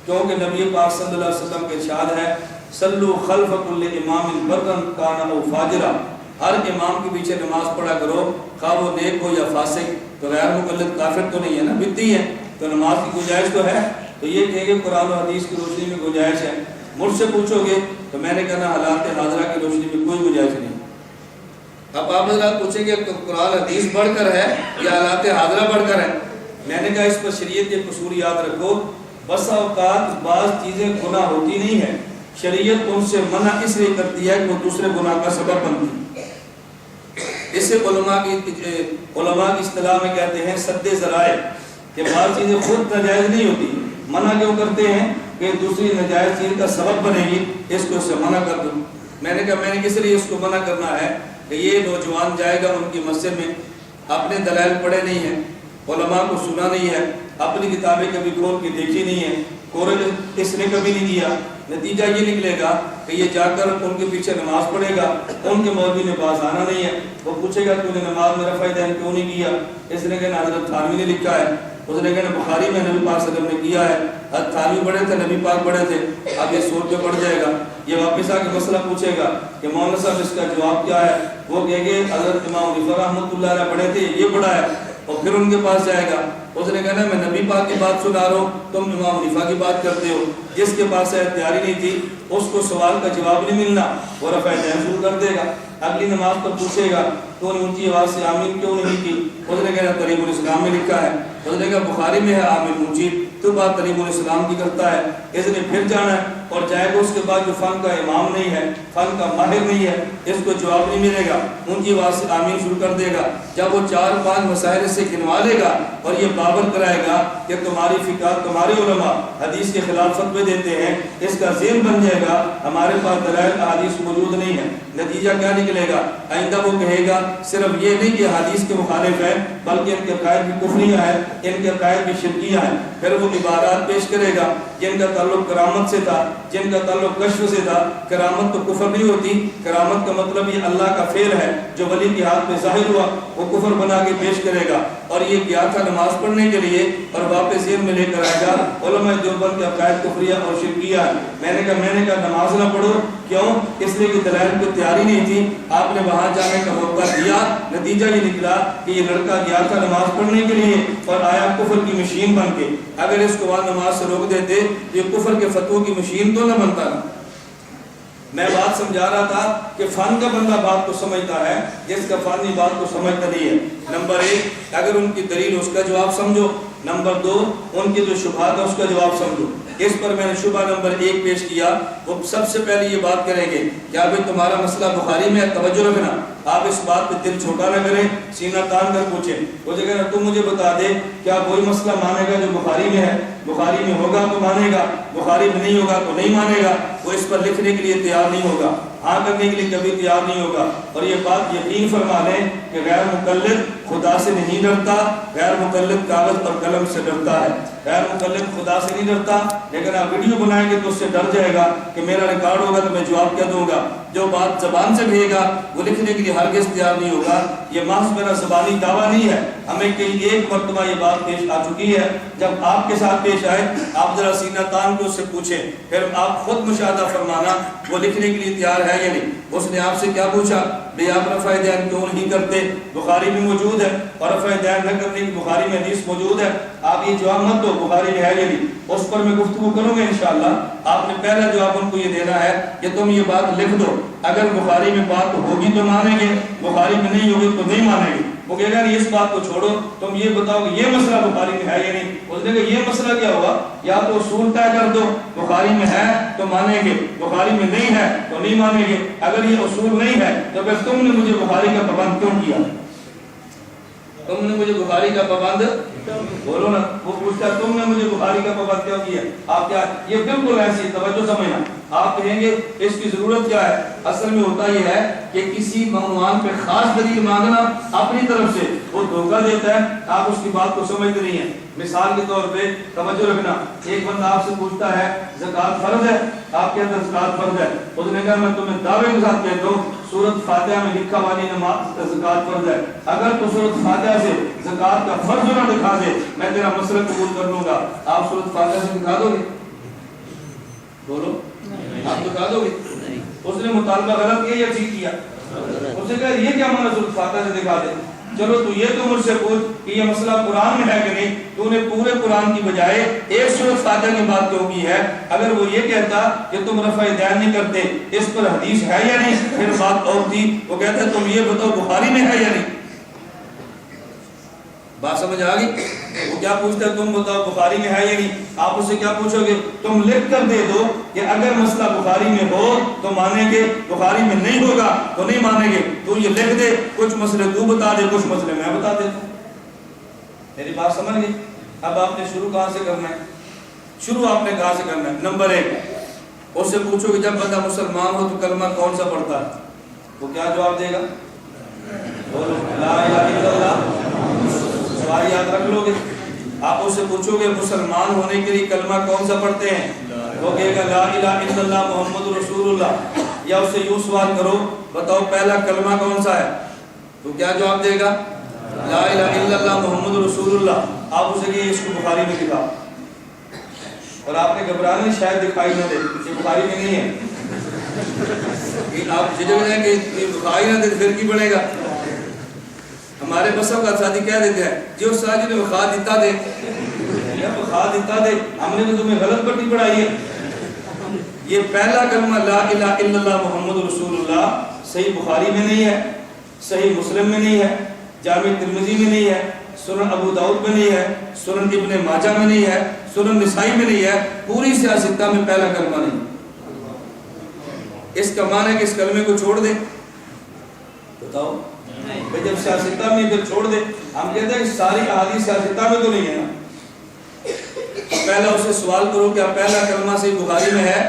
کیونکہ نبی پاک صلی اللہ علیہ وسلم کے ارشاد ہے صلو خلف کل امام برا کان او فاجرا، ہر امام کے پیچھے نماز پڑھا کرو، خواہ وہ نیک ہو یا فاسق، تو غیر مقلد کافر تو نہیں ہے نا، بدعی ہے، تو نماز کی گنجائش تو ہے۔ تو یہ کہیں گے قرآن و حدیث کی روشنی میں گنجائش ہے، مجھ سے پوچھو گے تو میں نے کہنا حالات حاضرہ کی روشنی میں کوئی گنجائش نہیں۔ اب آپ حضرات پوچھیں گے قرآن حدیث بڑھ کر ہے یا حالات حاضرہ بڑھ کر ہے؟ میں نے کہا اس پر شریعت کے قصور یاد رکھو، بسا اوقات بعض چیزیں گناہ ہوتی نہیں ہے، شریعت ان سے منع اس لیے کرتی ہے کہ وہ دوسرے گناہ کا سبب بنتی ہے۔ اسے علماء کی اصطلاح میں کہتے ہیں سد ذرائع، کہ بعض چیزیں خود ناجائز نہیں ہوتی، منع کیوں کرتے ہیں کہ دوسری ناجائز چیز کا سبب بنے گی، اس کو اس سے منع کر دوں۔ میں نے کہا میں نے کس لیے اس کو منع کرنا ہے کہ یہ نوجوان جائے گا ان کی مسجد میں، اپنے دلائل پڑھے نہیں ہیں، علماء کو سنا نہیں ہے، اپنی کتابیں کبھی کھول کے دیکھی نہیں ہے، کورس اس نے کبھی نہیں دیا، نتیجہ یہ نکلے گا کہ یہ جا کر ان کے پیچھے نماز پڑھے گا، ان کے مولوی نے باز آنا نہیں ہے، وہ پوچھے گا تو نے نماز میں رفع دین کیوں نہیں کیا؟ اس نے کہنا حضرت تھانوی نے لکھا ہے، اس نے کہنا بخاری میں نبی پاک صلی اللہ علیہ وسلم نے کیا ہے، حضرت تھانوی پڑھے تھے، نبی پاک پڑھے تھے، اب یہ سوچ کے پڑھ جائے گا، یہ واپس آ کے مسئلہ پوچھے گا کہ مولانا صاحب اس کا جواب کیا ہے، وہ کہے گے حضرت امام حنیفہ رحمۃ اللہ علیہ پڑھے تھے، یہ پڑھا ہے، اور پھر ان کے پاس جائے گا، اس نے کہنا میں نبی پاک کی بات سنا رہا ہوں، تم امام حنیفہ کی بات کرتے ہو، جس کے پاس تیاری نہیں تھی اس کو سوال کا جواب نہیں ملنا، وہ رفع دین شروع کر دے گا، اگلی نماز پر پوچھے گا تو نے اونچی آواز سے آمین کیوں نہیں کی؟ اس نے کہنا طریق الاسلام میں لکھا ہے، اس نے کہا بخاری میں ہے آمین اونچی، تو بات طریق الاسلام کی کرتا ہے، اس نے پھر جانا ہے اور جائے گا، اس کے بعد جو فن کا امام نہیں ہے، فن کا ماہر نہیں ہے، اس کو جواب نہیں ملے گا، اونچی آواز سے آمین شروع کر دے گا، جب وہ 4-5 مسائل سے گنوا لے گا اور یہ بابر کرائے گا کہ تمہاری فقہ تمہارے علماء حدیث کے خلاف فتوے دیتے ہیں، اس کا ذہن بن جائے گا ہمارے پاس دلائل حدیث موجود نہیں ہے، نتیجہ کیا نکلے گا؟ آئندہ وہ کہے گا صرف یہ نہیں کہ حدیث کے مخالف ہے بلکہ ان کے عقائد بھی کفریہ ہیں، ان کے عقائد بھی شرکیہ ہیں، پھر وہ عبارات پیش کرے گا جن کا تعلق کرامت سے تھا، جن کا تعلق کشف سے تھا، کرامت تو کفر نہیں ہوتی، کرامت کا مطلب یہ اللہ کا فعل ہے جو ولی کے ہاتھ میں ظاہر ہوا، وہ کفر بنا کے پیش کرے گا، اور یہ گیا تھا نماز پڑھنے کے لیے اور واپس ذہن میں لے کر آئے گا علماء دیوبند کے عقائد کفریہ اور شرکیہ ہیں، میں نے کہا نماز نہ پڑھو، کیوں؟ اس لیے کہ دلائل کو تیاری نہیں تھی، آپ نے وہاں جانے کا موقع دیا، نتیجہ یہ نکلا کہ یہ لڑکا گیا تھا نماز پڑھنے کے لیے اور آیا کفر کی مشین بن کے، اگر اس کو وہاں نماز سے روک دیتے یہ کفر کے فتووں کی مشین تو نہ بنتا نا۔ میں بات سمجھا رہا تھا کہ فن کا بندہ بات کو سمجھتا ہے، جس کا فن بات کو سمجھتا نہیں ہے، نمبر 1 اگر ان کی دلیل اس کا جواب سمجھو، نمبر 2 ان کے جو شبہات ہے اس کا جواب سمجھو۔ اس پر میں نے شبہ نمبر 1 پیش کیا، وہ سب سے پہلے یہ بات کریں گے کہ ابھی تمہارا مسئلہ بخاری میں ہے، توجہ رکھنا، آپ اس بات پہ دل چھوٹا نہ کریں، سینہ تان کر پوچھیں، وہ جگہ تم مجھے بتا دے کیا وہی مسئلہ مانے گا جو بخاری میں ہے؟ بخاری میں ہوگا تو مانے گا، بخاری میں نہیں ہوگا تو نہیں مانے گا، وہ اس پر لکھنے کے لیے تیار نہیں ہوگا، ہاں کرنے کے لیے کبھی تیار نہیں ہوگا، اور یہ بات یقین فرما لیں کہ غیر مقلد خدا سے نہیں ڈرتا، غیر مقلد کاغذ اور قلم سے ڈرتا ہے، غیر مقلد خدا سے نہیں ڈرتا، لیکن آپ ویڈیو بنائیں گے تو اس سے ڈر جائے گا کہ میرا ریکارڈ ہوگا تو میں جواب کیا دوں گا، جو بات زبان سے کہے گا وہ لکھنے کے لیے ہرگز تیار نہیں ہوگا، یہ محض میرا زبانی دعویٰ نہیں ہے، ہمیں کئی ایک مرتبہ یہ بات پیش آ چکی ہے، جب آپ کے ساتھ پیش آئے آپ ذرا سینہ تان کو اس سے پوچھیں، پھر آپ خود مشاہدہ فرمانا وہ لکھنے کے لیے تیار ہے یا نہیں۔ اس نے آپ سے کیا پوچھا؟ بھئی آپ رفع دین کیوں نہیں کرتے؟ بخاری میں موجود ہے، اور رفع دین نہ کرنے کی بخاری میں حدیث موجود ہے، آپ یہ جواب مت دو بخاری میں ہے یا نہیں، اس پر میں گفتگو کروں گا انشاءاللہ۔ آپ نے پہلا جواب ان کو یہ دینا ہے کہ تم یہ بات لکھ دو، اگر بخاری میں بات ہوگی تو مانیں گے، بخاری میں نہیں ہوگی تو نہیں مانیں گے، وہ کہے گا نہیں اس بات کو چھوڑو، تم یہ بتاؤ کہ یہ مسئلہ بخاری میں ہے یا نہیں، اس نے کہا یہ مسئلہ کیا ہوا، یا تو اصول طے کر دو، بخاری میں ہے تو مانیں گے، بخاری میں نہیں ہے تو نہیں مانیں گے، اگر یہ اصول نہیں ہے تو پھر تم نے مجھے بخاری کا پابند کیوں کیا؟ تم نے مجھے بخاری کا پابند بولو نا، وہ پوچھتا تم نے مجھے بخاری کا پابند کیوں کیا؟ آپ کیا یہ بالکل ایسی توجہ سمجھنا، آپ کہیں گے اس کی ضرورت کیا ہے؟ اصل میں ہوتا یہ ہے کہ کسی عنوان پہ خاص دلیل مانگنا اپنی طرف سے وہ دھوکہ دیتا ہے، آپ اس کی بات کو سمجھتے نہیں ہیں۔ مثال کے طور پہ توجہ رکھنا، ایک بندہ آپ سے پوچھتا ہے زکوٰۃ فرض ہے، آپ کے اندر زکوٰۃ فرض ہے، اس نے کہا میں تمہیں دعوے کے ساتھ کہتا ہوں سورۃ فاتحہ میں لکھا والی نماز زکوٰۃ فرض ہے، اگر تو سورۃ فاتحہ سے زکوٰۃ کا فرض نہ دکھا دے میں تیرا مسئلہ قبول کر لوں گا، آپ سورۃ فاتحہ سے دکھا دو گے؟ بولو آپ دکھا دو گے؟ اس نے مطالبہ غلط کیا یا ٹھیک کیا؟ اس نے کہا یہ کیا مانا سورۃ فاتحہ سے دکھا دے، چلو تو یہ تو مجھ سے پوچھ کہ یہ مسئلہ قرآن میں ہے کہ نہیں، تو نے پورے قرآن کی بجائے ایک سورۃ فاتحہ کی بات کیوں کی ہے؟ اگر وہ یہ کہتا کہ تم رفع دین نہیں کرتے اس پر حدیث ہے یا نہیں پھر بات اور تھی، وہ کہتا ہے تم یہ بتاؤ بخاری میں ہے یا نہیں، بات سمجھ آ گئی؟ وہ کیا پوچھتا ہے تم بتاؤ بخاری میں ہے یا نہیں، آپ اسے کیا پوچھو گے؟ تم لکھ کر دے دو کہ اگر مسئلہ بخاری میں ہو تو مانیں گے، بخاری میں نہیں ہوگا تو نہیں مانیں گے، تو یہ لکھ دے، کچھ مسئلے تو بتا دے کچھ مسئلے میں بتا دیتا ہوں، میری بات سمجھ گئی؟ اب آپ نے شروع کہاں سے کرنا ہے؟ شروع آپ نے کہاں سے کرنا ہے؟ نمبر 1 اس سے پوچھو کہ جب بندہ مسلمان ہو تو کلمہ کون سا پڑھتا ہے، وہ کیا جواب دے گا؟ بولو لا الہ الا اللہ. سوال یاد رکھ لو گے. آپ اس سے پوچھو گے مسلمان ہونے کے لیے کلمہ کون سا پڑھتے ہیں؟ وہ کہے گا لا الہ الا اللہ محمد رسول اللہ. یا اس سے یوں سوال کرو بتاؤ پہلا کلمہ کون سا ہے؟ تو کیا جواب دے گا؟ لا الہ الا اللہ محمد رسول اللہ. آپ اسے کہیے اس کو بخاری میں دکھا. اور آپ نے گھبرانا شاید دکھائی نہ دے, یہ بخاری میں نہیں ہے. آپ جھجک جائیں کہ دکھائی نہ دے پھر کی بنے گا. ہمارے بسوں کا ساتھی کہہ دیتے ہیں جی اس ساتھی نے بخا دیتا دے, بخا دیتا دے, ہم نے تو تمہیں غلط پٹی پڑھائی ہے. یہ پہلا کلمہ لا الہ الا اللہ محمد رسول اللہ صحیح بخاری میں نہیں ہے, صحیح مسلم میں نہیں ہے, جامع ترمذی میں نہیں ہے, سنن ابو داؤد میں نہیں ہے, سنن ابن ماجہ میں نہیں ہے, سنن نسائی میں نہیں ہے, پوری سیاستہ میں پہلا کلمہ نہیں. اس کا معنی ہے کہ اس کلمے کو چھوڑ دے. بتاؤ جب سیاستہ میں پھر چھوڑ دے, ہم کہتے ہیں کہ ساری احادیث سیاستہ میں تو نہیں ہے نا. پہلا اسے سوال کرو کیا پہلا کلمہ صحیح بخاری میں ہے؟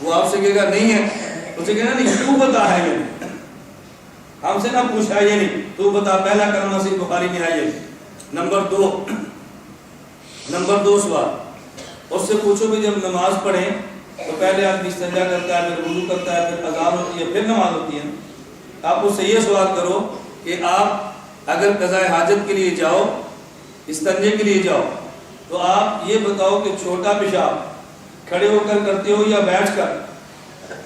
وہ آپ سے کہے گا نہیں ہے. اسے کہنا نہیں تو بتا ہے یہ, ہم سے نہ پوچھا یہ نہیں, تو بتا پہلا کلمہ صحیح بخاری میں ہے یہ. نمبر دو سوال اس سے پوچھو کہ جب نماز پڑھیں تو پہلے آدمی استنجا کرتا ہے, پھر وضو کرتا ہے, پھر اذان ہوتی ہے, پھر نماز ہوتی ہے. آپ اس سے یہ سوال کرو کہ آپ اگر قضاء حاجت کے لیے جاؤ, استنجے کے لیے جاؤ, تو آپ یہ بتاؤ کہ چھوٹا پیشاب کھڑے ہو کر کرتے ہو یا بیٹھ کر؟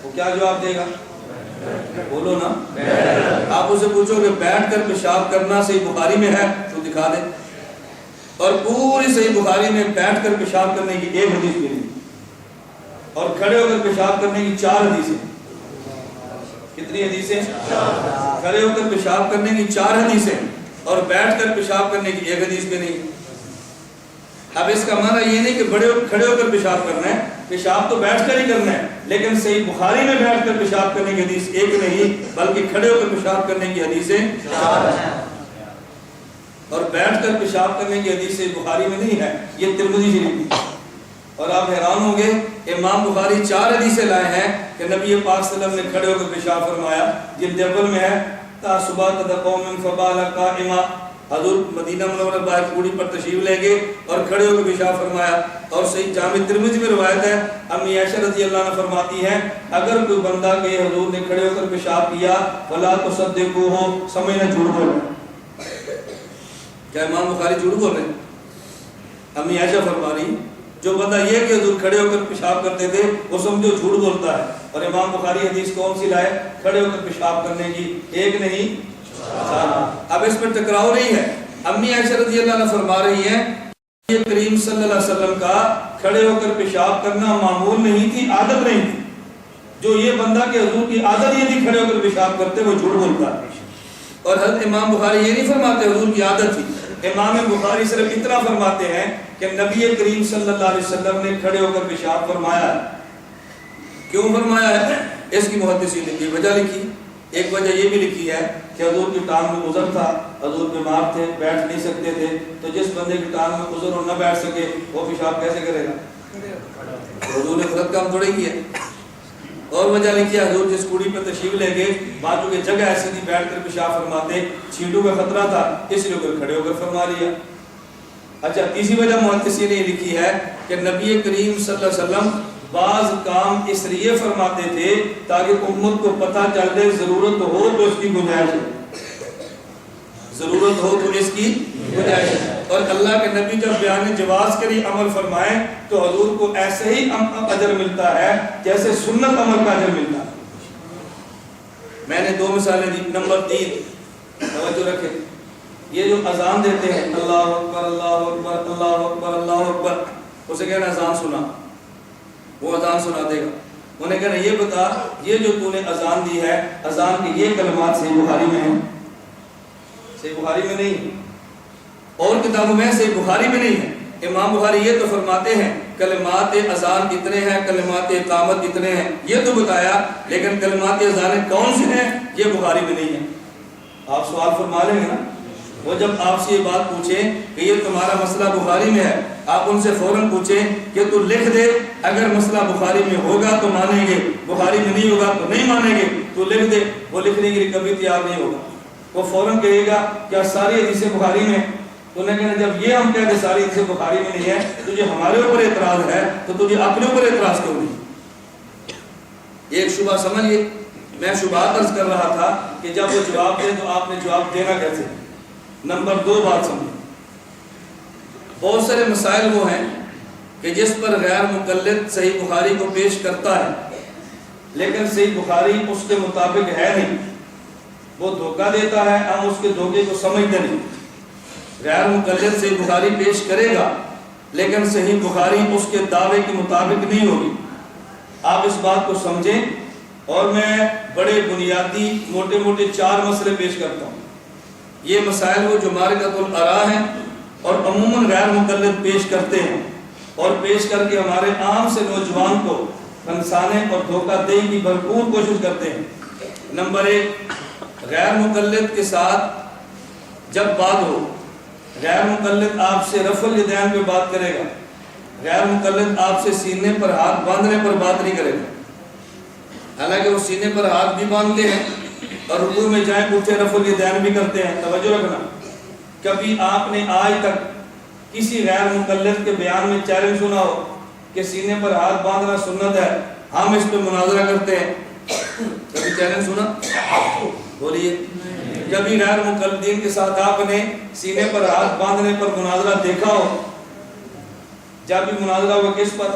وہ کیا جواب دے گا؟ بولو نا. آپ اسے پوچھو کہ بیٹھ کر پیشاب کرنا صحیح بخاری میں ہے تو دکھا دے. اور پوری صحیح بخاری میں بیٹھ کر پیشاب کرنے کی ایک حدیث بھی نہیں, اور کھڑے ہو کر پیشاب کرنے کی 4 حدیثیں. کتنی حدیثیں؟ کھڑے ہو کر پیشاب کرنے کی 4 حدیثیں, اور بیٹھ کر پیشاب کرنے کی ایک حدیث بھی نہیں. اب اس کا معنی یہ نہیں کہ کھڑے ہو کر پیشاب کرنا ہے, پیشاب تو بیٹھ کر ہی کرنا ہے, لیکن صحیح بخاری میں بیٹھ کر پیشاب کرنے کی حدیث ایک نہیں بلکہ کھڑے ہو کر پیشاب کرنے کی حدیثیں 4 ہیں. اور بیٹھ کر پیشاب کرنے کی حدیث بخاری میں نہیں ہے, یہ ترمذی شریف کی. اور آپ حیران ہوں گے امام بخاری 4 حدیثیں لائے ہیں کہ نبی پاک صلی اللہ علیہ وسلم نے کھڑے ہو کر پیشاب فرمایا. جلد اول میں ہے تا صبح تدقوم فبال قائما, حضور مدینہ منورہ باہر کوڑی پر تشریف لے گئے اور کھڑے ہو کر پیشاب فرمایا. اور صحیح جامع ترمذی میں روایت ہے, امی عائشہ رضی اللہ عنہ فرماتی ہیں اگر کوئی بندہ کہ حضور نے کھڑے ہو کر پیشاب کیا فلا تصدقوه, سمجھنا جھوٹ بول رہے ہیں. کیا امام بخاری جھوٹ بول رہے ہیں؟ امی عائشہ فرما رہی جو بندہ یہ کہ حضور کھڑے ہو کر پیشاب کرتے تھے وہ سمجھو جھوٹ بولتا ہے. اور امام بخاری حدیث کون سی لائے؟ کھڑے ہو کر پیشاب کرنے کی ایک نہیں 4. اب اس پر ٹکراؤ نہیں ہے. امی عائشہ رضی اللہ عنہ فرما رہی ہیں یہ کریم صلی اللہ علیہ وسلم کا کھڑے ہو کر پیشاب کرنا معمول نہیں تھی, عادت نہیں تھی. جو یہ بندہ کہ حضور کی عادت یہ تھی کھڑے ہو کر پیشاب کرتے وہ جھوٹ بولتا ہے. اور حضرت امام بخاری یہ نہیں فرماتے حضور کی عادت تھی. امام بخاری صرف اتنا فرماتے ہیں کہ نبی کریم صلی اللہ علیہ وسلم نے کھڑے ہو کر پیشاب فرمایا ہے. کیوں فرمایا ہے؟ اس کی محدثین نے وجہ لکھی. ایک وجہ یہ بھی لکھی ہے کہ حضور کی ٹانگ میں عذر تھا, حضور بیمار تھے, بیٹھ نہیں سکتے تھے, تو جس بندے کی ٹانگ میں عذر اور نہ بیٹھ سکے وہ پیشاب کیسے کرے گا؟ حضور نے غلط کام تھوڑے کیا. اور وجہ لکھی ہے حضور جس کوڑی پر تشریف لے گئے باتوں کی جگہ ایسی نہیں بیٹھ کر پیشاب فرماتے, چھینٹوں کا خطرہ تھا اس لیے کھڑے ہو کر فرما لیا. اچھا تیسری وجہ محدثین نے لکھی ہے کہ نبی کریم صلی اللہ علیہ وسلم بعض کام اس لیے فرماتے تھے تاکہ امت کو پتہ چل جائے ضرورت ہو تو اس کی گنجائش ہے, ضرورت ہو تو اس کی گنجائش ہے. اور اللہ کے نبی جب بیان جواز کے لیے عمل فرمائیں تو حضور کو ایسے ہی اجر ملتا ہے جیسے سنت عمل کا اجر ملتا ہے. میں نے 2 مثالیں دی. نمبر 3 توجہ رکھیں, یہ جو اذان دیتے ہیں اللہ اکبر اللہ اکبر اللہ اکبر اللہ اکبر, اسے کہنا اذان سنا, وہ اذان سنا دے گا. انہیں کہنا یہ بتا یہ جو تو نے اذان دی ہے اذان کے یہ کلمات صحیح بخاری میں ہیں؟ صحیح بخاری میں نہیں, اور کتابوں میں صحیح بخاری میں نہیں ہے. امام بخاری یہ تو فرماتے ہیں کلمات اذان اتنے ہیں, کلمات اقامت اتنے ہیں, یہ تو بتایا, لیکن کلمات اذان کون سے ہیں یہ بخاری میں نہیں ہے. آپ سوال فرما لیں گے نا, وہ جب آپ سے یہ بات پوچھیں کہ یہ تمہارا مسئلہ بخاری میں ہے, آپ ان سے فوراً پوچھیں کہ تو لکھ دے, اگر مسئلہ بخاری میں ہوگا تو مانیں گے, بخاری میں نہیں ہوگا تو نہیں مانیں گے, تو لکھ دے. وہ لکھنے کے لیے کبھی تیار نہیں ہوگا. وہ فوراً کہے گا کیا ساری حدیث بخاری میں؟ تو انہیں کہنا جب یہ ہم کہتے ساری حدیث بخاری میں نہیں ہے، تجھے ہمارے اوپر اعتراض ہے تو تجھے اپنے اوپر اعتراض کیوں نہیں؟ ایک شبہ سمجھئے، میں شبہات عرض کر رہا تھا کہ جب وہ جواب دے تو آپ نے جواب دینا کیسے؟ نمبر 2 بات سمجھیں، بہت سارے مسائل وہ ہیں کہ جس پر غیر مقلد صحیح بخاری کو پیش کرتا ہے لیکن صحیح بخاری اس کے مطابق ہے نہیں، وہ دھوکہ دیتا ہے، ہم اس کے دھوکے کو سمجھتے نہیں۔ غیر مقلد صحیح بخاری پیش کرے گا لیکن صحیح بخاری اس کے دعوے کے مطابق نہیں ہوگی۔ آپ اس بات کو سمجھیں، اور میں بڑے بنیادی موٹے موٹے 4 مسئلے پیش کرتا ہوں۔ یہ مسائل وہ جو معرکۃ الآراء ہیں اور عموماً غیر مقلد پیش کرتے ہیں، اور پیش کر کے ہمارے عام سے نوجوان کو پھنسانے اور دھوکہ دہی کی بھرپور کوشش کرتے ہیں۔ نمبر 1، غیر مقلد کے ساتھ جب بات ہو، غیر مقلد آپ سے رفع الیدین پہ بات کرے گا، غیر مقلد آپ سے سینے پر ہاتھ باندھنے پر بات نہیں کرے گا، حالانکہ وہ سینے پر ہاتھ بھی باندھتے ہیں اور رکوع میں جائیں اٹھے رفع الیدین بھی کرتے ہیں۔ توجہ رکھنا، کبھی آپ نے آج تک کسی غیر مقلد کے بیان میں چیلنج سنا ہو کہ سینے پر ہاتھ باندھنا سنت ہے، ہم اس پہ مناظرہ کرتے ہیں؟ کبھی چیلنج سنا؟ بولیے، کبھی غیر مقلدین کے ساتھ آپ نے سینے پر ہاتھ باندھنے پر مناظرہ دیکھا ہو؟ جب بھی مناظرہ ہوا کس پر؟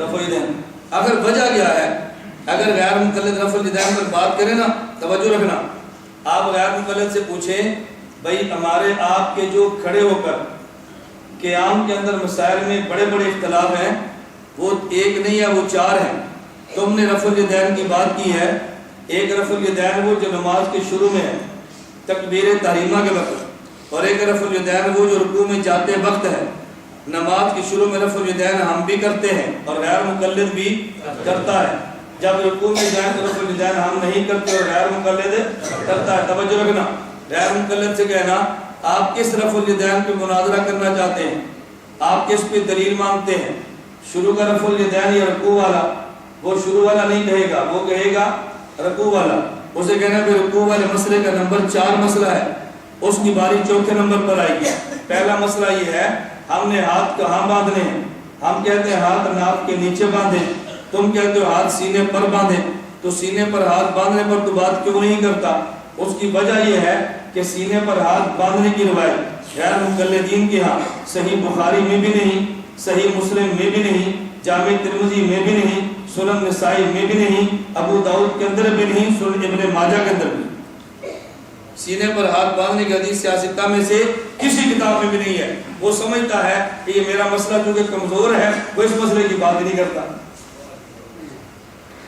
رفع الیدین۔ اگر وجہ کیا ہے، اگر غیر مقلد رفع الیدین پر بات کرے نا، توجہ رکھنا، آپ غیر مقلد سے پوچھیں بھئی ہمارے آپ کے جو کھڑے ہو کر قیام کے اندر مسائل میں بڑے بڑے اختلاف ہیں، وہ ایک نہیں ہے، وہ 4 ہیں، تم نے رفع الیدین کی بات کی ہے۔ ایک رفع الیدین وہ جو نماز کے شروع میں ہے تکبیر تحریمہ کے وقت، اور ایک رفع الیدین وہ جو رکوع میں جاتے وقت ہے۔ نماز کے شروع میں رفع الیدین ہم بھی کرتے ہیں اور غیر مقلد بھی کرتا ہے، جب رکوع میں جائیں تو رفع الیدین ہم نہیں کرتے اور غیر مقلد کرتا ہے۔ توجہ رکھنا، غیر مقلد سے کہنا آپ کس رفع الیدین پہ مناظرہ کرنا چاہتے ہیں، آپ کس پہ دلیل مانگتے ہیں، شروع کا رفع الیدین یا رکوع والا؟ وہ شروع والا نہیں کہے گا، وہ کہے گا رکوع والا۔ اسے کہنا کہ رکوع والے مسئلے کا نمبر 4 مسئلہ ہے، اس کی باری چوتھے نمبر پر آئے گی۔ پہلا مسئلہ یہ ہے ہم نے ہاتھ کہاں باندھنے ہیں، ہم کہتے ہیں ہاتھ ناک کے نیچے باندھیں، تم کہتے ہو ہاتھ سینے پر باندھیں، تو سینے پر ہاتھ باندھنے پر تو بات کیوں نہیں کرتا؟ اس کی وجہ یہ ہے کہ سینے پر ہاتھ باندھنے کی روایت غیر مقلدین کے ہاں صحیح بخاری میں بھی نہیں، صحیح مسلم میں بھی نہیں، جامع ترمذی میں بھی نہیں، سنن نسائی میں بھی نہیں، ابو داؤد کے اندر بھی نہیں، سنن ابن ماجہ کے اندر بھی نہیں۔ سینے پر ہاتھ باندھنے کی حدیث سیاستہ میں سے کسی کتاب میں بھی نہیں ہے۔ وہ سمجھتا ہے کہ یہ میرا مسئلہ چونکہ کمزور ہے، وہ اس مسئلے کی بات نہیں کرتا۔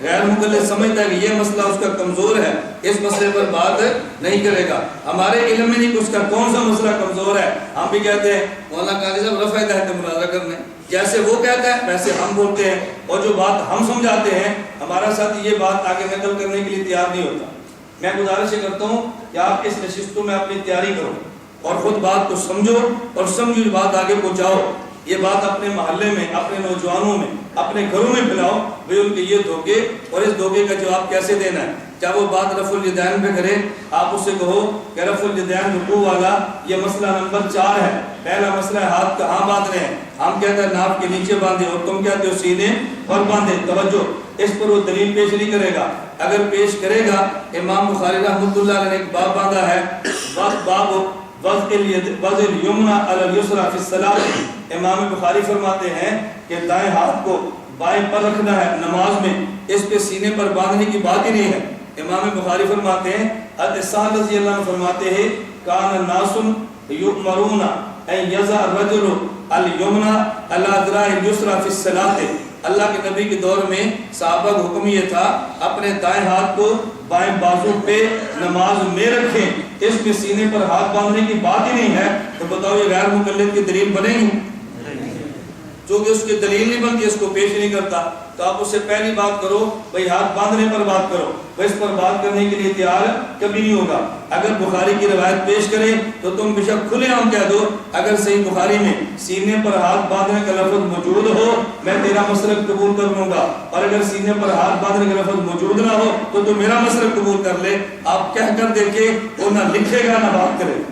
غیر مقلد سمجھتا ہے کہ یہ مسئلہ اس کا کمزور ہے، اس مسئلے پر بات نہیں کرے گا۔ ہمارے علم میں نہیں کہ اس کا کون سا مسئلہ کمزور ہے، ہم بھی کہتے ہیں مولانا قاضی صاحب رفع الیدین پہ مناظرہ کرنے، جیسے وہ کہتا ہے ویسے ہم بولتے ہیں، اور جو بات ہم سمجھاتے ہیں ہمارا ساتھی یہ بات آگے نقل کرنے کے لیے تیار نہیں ہوتا۔ میں گزارش کرتا ہوں کہ آپ اس نشستوں میں اپنی تیاری کرو اور خود بات کو سمجھو اور سمجھو بات آگے پہنچاؤ۔ یہ بات اپنے محلے میں، اپنے نوجوانوں میں، اپنے گھروں میں پھیلاؤ، بھئی ان کے یہ دھوکے اور اس دھوکے کا جواب کیسے دینا ہے۔ جب وہ بات رفع الیدین پہ کرے، آپ اس سے کہو کہ رفع الیدین رکوع والا یہ مسئلہ نمبر 4 ہے۔ پہلا مسئلہ ہے ہاتھ کہاں باندھنے ہیں، ہم کہتے ہیں ناف کے نیچے باندھے اور تم کہتے ہو سینے پر باندھے۔ توجہ، اس پر وہ دلیل پیش نہیں کرے گا۔ اگر پیش کرے گا، امام بخاری رحمۃ اللہ علیہ نے ایک باب باندھا ہے، باب وضع الیمنی علی الیسری فی الصلاۃ۔ امام بخاری فرماتے ہیں کہ دائیں ہاتھ کو بائیں پر رکھنا ہے نماز میں، اس پہ سینے پر باندھنے کی بات ہی نہیں ہے۔ امام بخاری فرماتے ہیں، حضرت سعد رضی اللہ عنہ فرماتے ہیں، کان الناس یؤمرون ان یضع الرجل الیمنی علی ذراع الیسری فی الصلاۃ۔ اللہ کے نبی کے دور میں صحابہ کو حکم یہ تھا اپنے دائیں ہاتھ کو بائیں بازو پہ نماز میں رکھیں، اس میں سینے پر ہاتھ باندھنے کی بات ہی نہیں ہے۔ تو بتاؤ یہ غیر مقلد کی دلیل بنے گی؟ چونکہ اس کی دلیل نہیں بنتی اس کو پیش نہیں کرتا، تو آپ اس سے پہلی بات کرو بھئی ہاتھ باندھنے پر بات کرو، وہ اس پر بات کرنے کے لیے تیار کبھی نہیں ہوگا۔ اگر بخاری کی روایت پیش کرے تو تم بے شک کھلے عام کہہ دو اگر صحیح بخاری میں سینے پر ہاتھ باندھنے کا لفظ موجود ہو میں تیرا مسلک قبول کر لوں گا، اور اگر سینے پر ہاتھ باندھنے کا لفظ موجود نہ ہو تو تم میرا مسلک قبول کر لے۔ آپ کہہ کر دیکھے وہ نہ لکھے گا نہ بات کرے گا،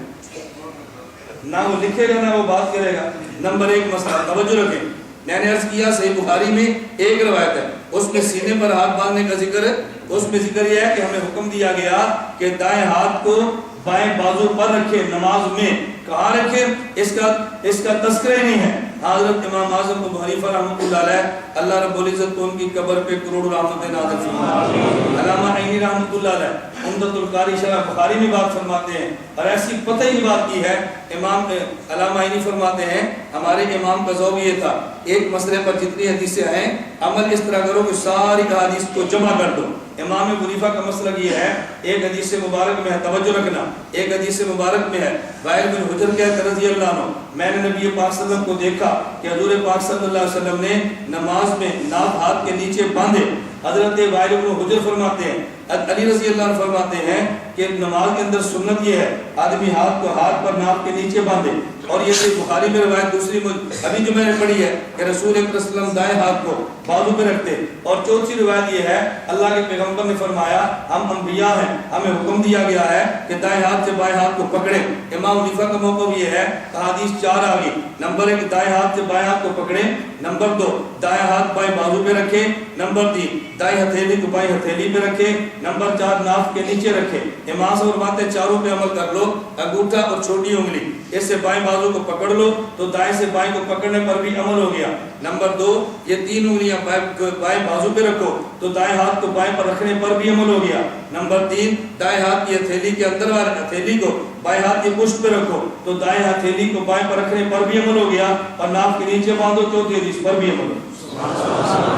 نہ وہ لکھے گا نہ وہ بات کرے گا۔ نمبر 1 مسئلہ توجہ رکھیں، میں نے عرض کیا صحیح بخاری میں ایک روایت ہے اس میں سینے پر ہاتھ باندھنے کا ذکر ہے، اس میں ذکر یہ ہے کہ ہمیں حکم دیا گیا کہ دائیں ہاتھ کو بائیں بازو پر رکھے، نماز میں کہاں رکھے اس کا تذکرہ نہیں ہے۔ حضرت امام اعظم ابو حنیفہ رحمۃ اللہ علیہ اللہ رب العزت کو ان کی قبر پہ کروڑ رحمتیں نازل فرمائے۔ علامہ عینی رحمۃ اللہ علیہ عمدۃ القاری شرح بخاری میں بات فرماتے ہیں، اور ایسی پتہ ہی بات کی ہے امام علامہ عینی فرماتے ہیں ہمارے امام کا ذوق یہ تھا ایک مسئلے پر جتنی حدیثیں ہیں عمل اس طرح کرو کہ ساری احادیث کو جمع کر دو۔ امام ابو حنیفہ کا مسلک یہ ہے، ایک حدیث مبارک میں ہے، توجہ رکھنا، ایک حدیث مبارک میں ہے وائل بن حجر کہتے رضی اللہ عنہ میں نے نبی پاک صلی اللہ علیہ وسلم کو دیکھا کہ حضور پاک صلی اللہ علیہ وسلم نے نماز میں ناف ہاتھ کے نیچے باندھے۔ حضرت وائل بن حجر فرماتے ہیں، علی رضی اللہ عنہ فرماتے ہیں کہ نماز کے اندر سنت یہ ہے آدمی ہاتھ کو ہاتھ پر ناف کے نیچے باندھے، اور یہ صحیح بخاری میں روایت دوسری ابھی جو میں نے پڑھی ہے کہ رسول اکرم صلی اللہ علیہ وسلم دائیں ہاتھ کو بازو پہ رکھتے، اور چوتھی روایت یہ ہے اللہ کے پیغمبر نے فرمایا ہم انبیاء ہیں ہمیں حکم دیا گیا ہے کہ دائیں ہاتھ سے بائیں ہاتھ کو پکڑیں۔ امام حنیفہ کا موقف یہ ہے احادیث 4 آ گئی، نمبر 1 دائیں ہاتھ سے بائیں ہاتھ کو پکڑیں، نمبر 2 دائیں ہاتھ بائیں بازو پہ رکھیں، نمبر 3 دائیں ہتھیلی کو بائیں ہتھیلی پہ رکھیں، نمبر 4 ناف کے نیچے رکھیں۔ امام سے فرماتے چاروں پہ عمل کر لو، انگوٹھا اور چھوٹی انگلی اس سے بائیں بازو کو پکڑ لو تو دائیں سے بائیں کو پکڑنے پر بھی عمل ہو گیا۔ نمبر 2 یہ 3 انگلیاں بائیں بازو پہ رکھو تو دائیں ہاتھ کو بائیں پر رکھنے پر بھی عمل ہو گیا۔ نمبر 3 دائیں ہاتھ کی ہتھیلی کے اندر والی ہتھیلی کو بائیں ہاتھ کی پشت پہ رکھو تو دائیں ہتھیلی کو بائیں پر رکھنے پر بھی عمل ہو گیا، اور ناف کے نیچے باندھو چوتھی حدیث پر بھی عمل ہو گیا،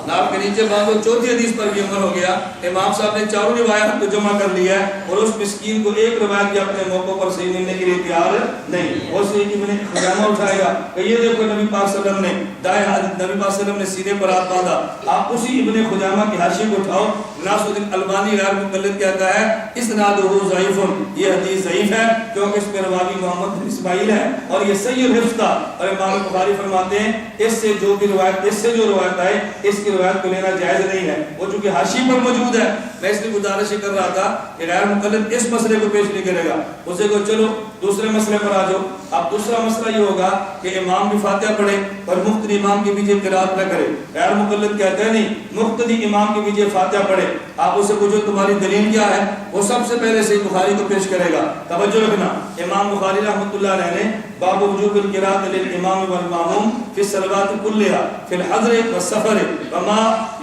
ناف کے نیچے باندھو چوتھی حدیث پر بھی عمل ہو گیا۔ امام صاحب نے چاروں روایات کو جمع کر لیا ہے، اور اس مسکین کو ایک روایت بھی اپنے موقع پر صحیح ملنے کے لیے تیار نہیں، وہ صحیح ابن خزیمہ اٹھائے گا کہ یہ دیکھو نبی پاک صلی اللہ علیہ وسلم نے دائیں ہاتھ نبی پاک صلی اللہ علیہ وسلم نے سینے پر ہاتھ باندھا، آپ اسی ابن خزیمہ کی حاشیے کو اٹھاؤ، ناصر الدین البانی غیر مقلد کہتا ہے اسنادہ ضعیف، یہ حدیث ضعیف ہے کیونکہ اس میں راوی محمد بن اسماعیل ہے اور یہ صحیح الحفظ تھا، اور امام بخاری فرماتے ہیں اس سے جو روایت آئے اس کی روایت کو لینا جائز نہیں ہے، وہ چونکہ حاشیے پر موجود ہے۔ میں اس لیے گزارش کر رہا تھا کہ غیر مقلد اس مسئلے کو پیش نہیں کرے گا، اسے کو چلو دوسرے مسئلے پر آ جاؤ۔ اب دوسرا مسئلہ یہ ہوگا کہ امام بھی فاتحہ پڑھے اور مقتدی امام کے پیچھے قرات نہ کرے۔ غیر مقلد کہتے ہیں نہیں، مقتدی امام کے پیچھے فاتحہ پڑھے، آپ اسے پوچھو تمہاری دلیل کیا ہے، وہ سب سے پہلے صحیح بخاری کو پیش کرے گا۔ توجہ رکھنا، امام بخاری رحمۃ اللہ علیہ نے باب وجوب القراءۃ للامام والماموم فی الصلوات كلها فی الحضر والسفر وما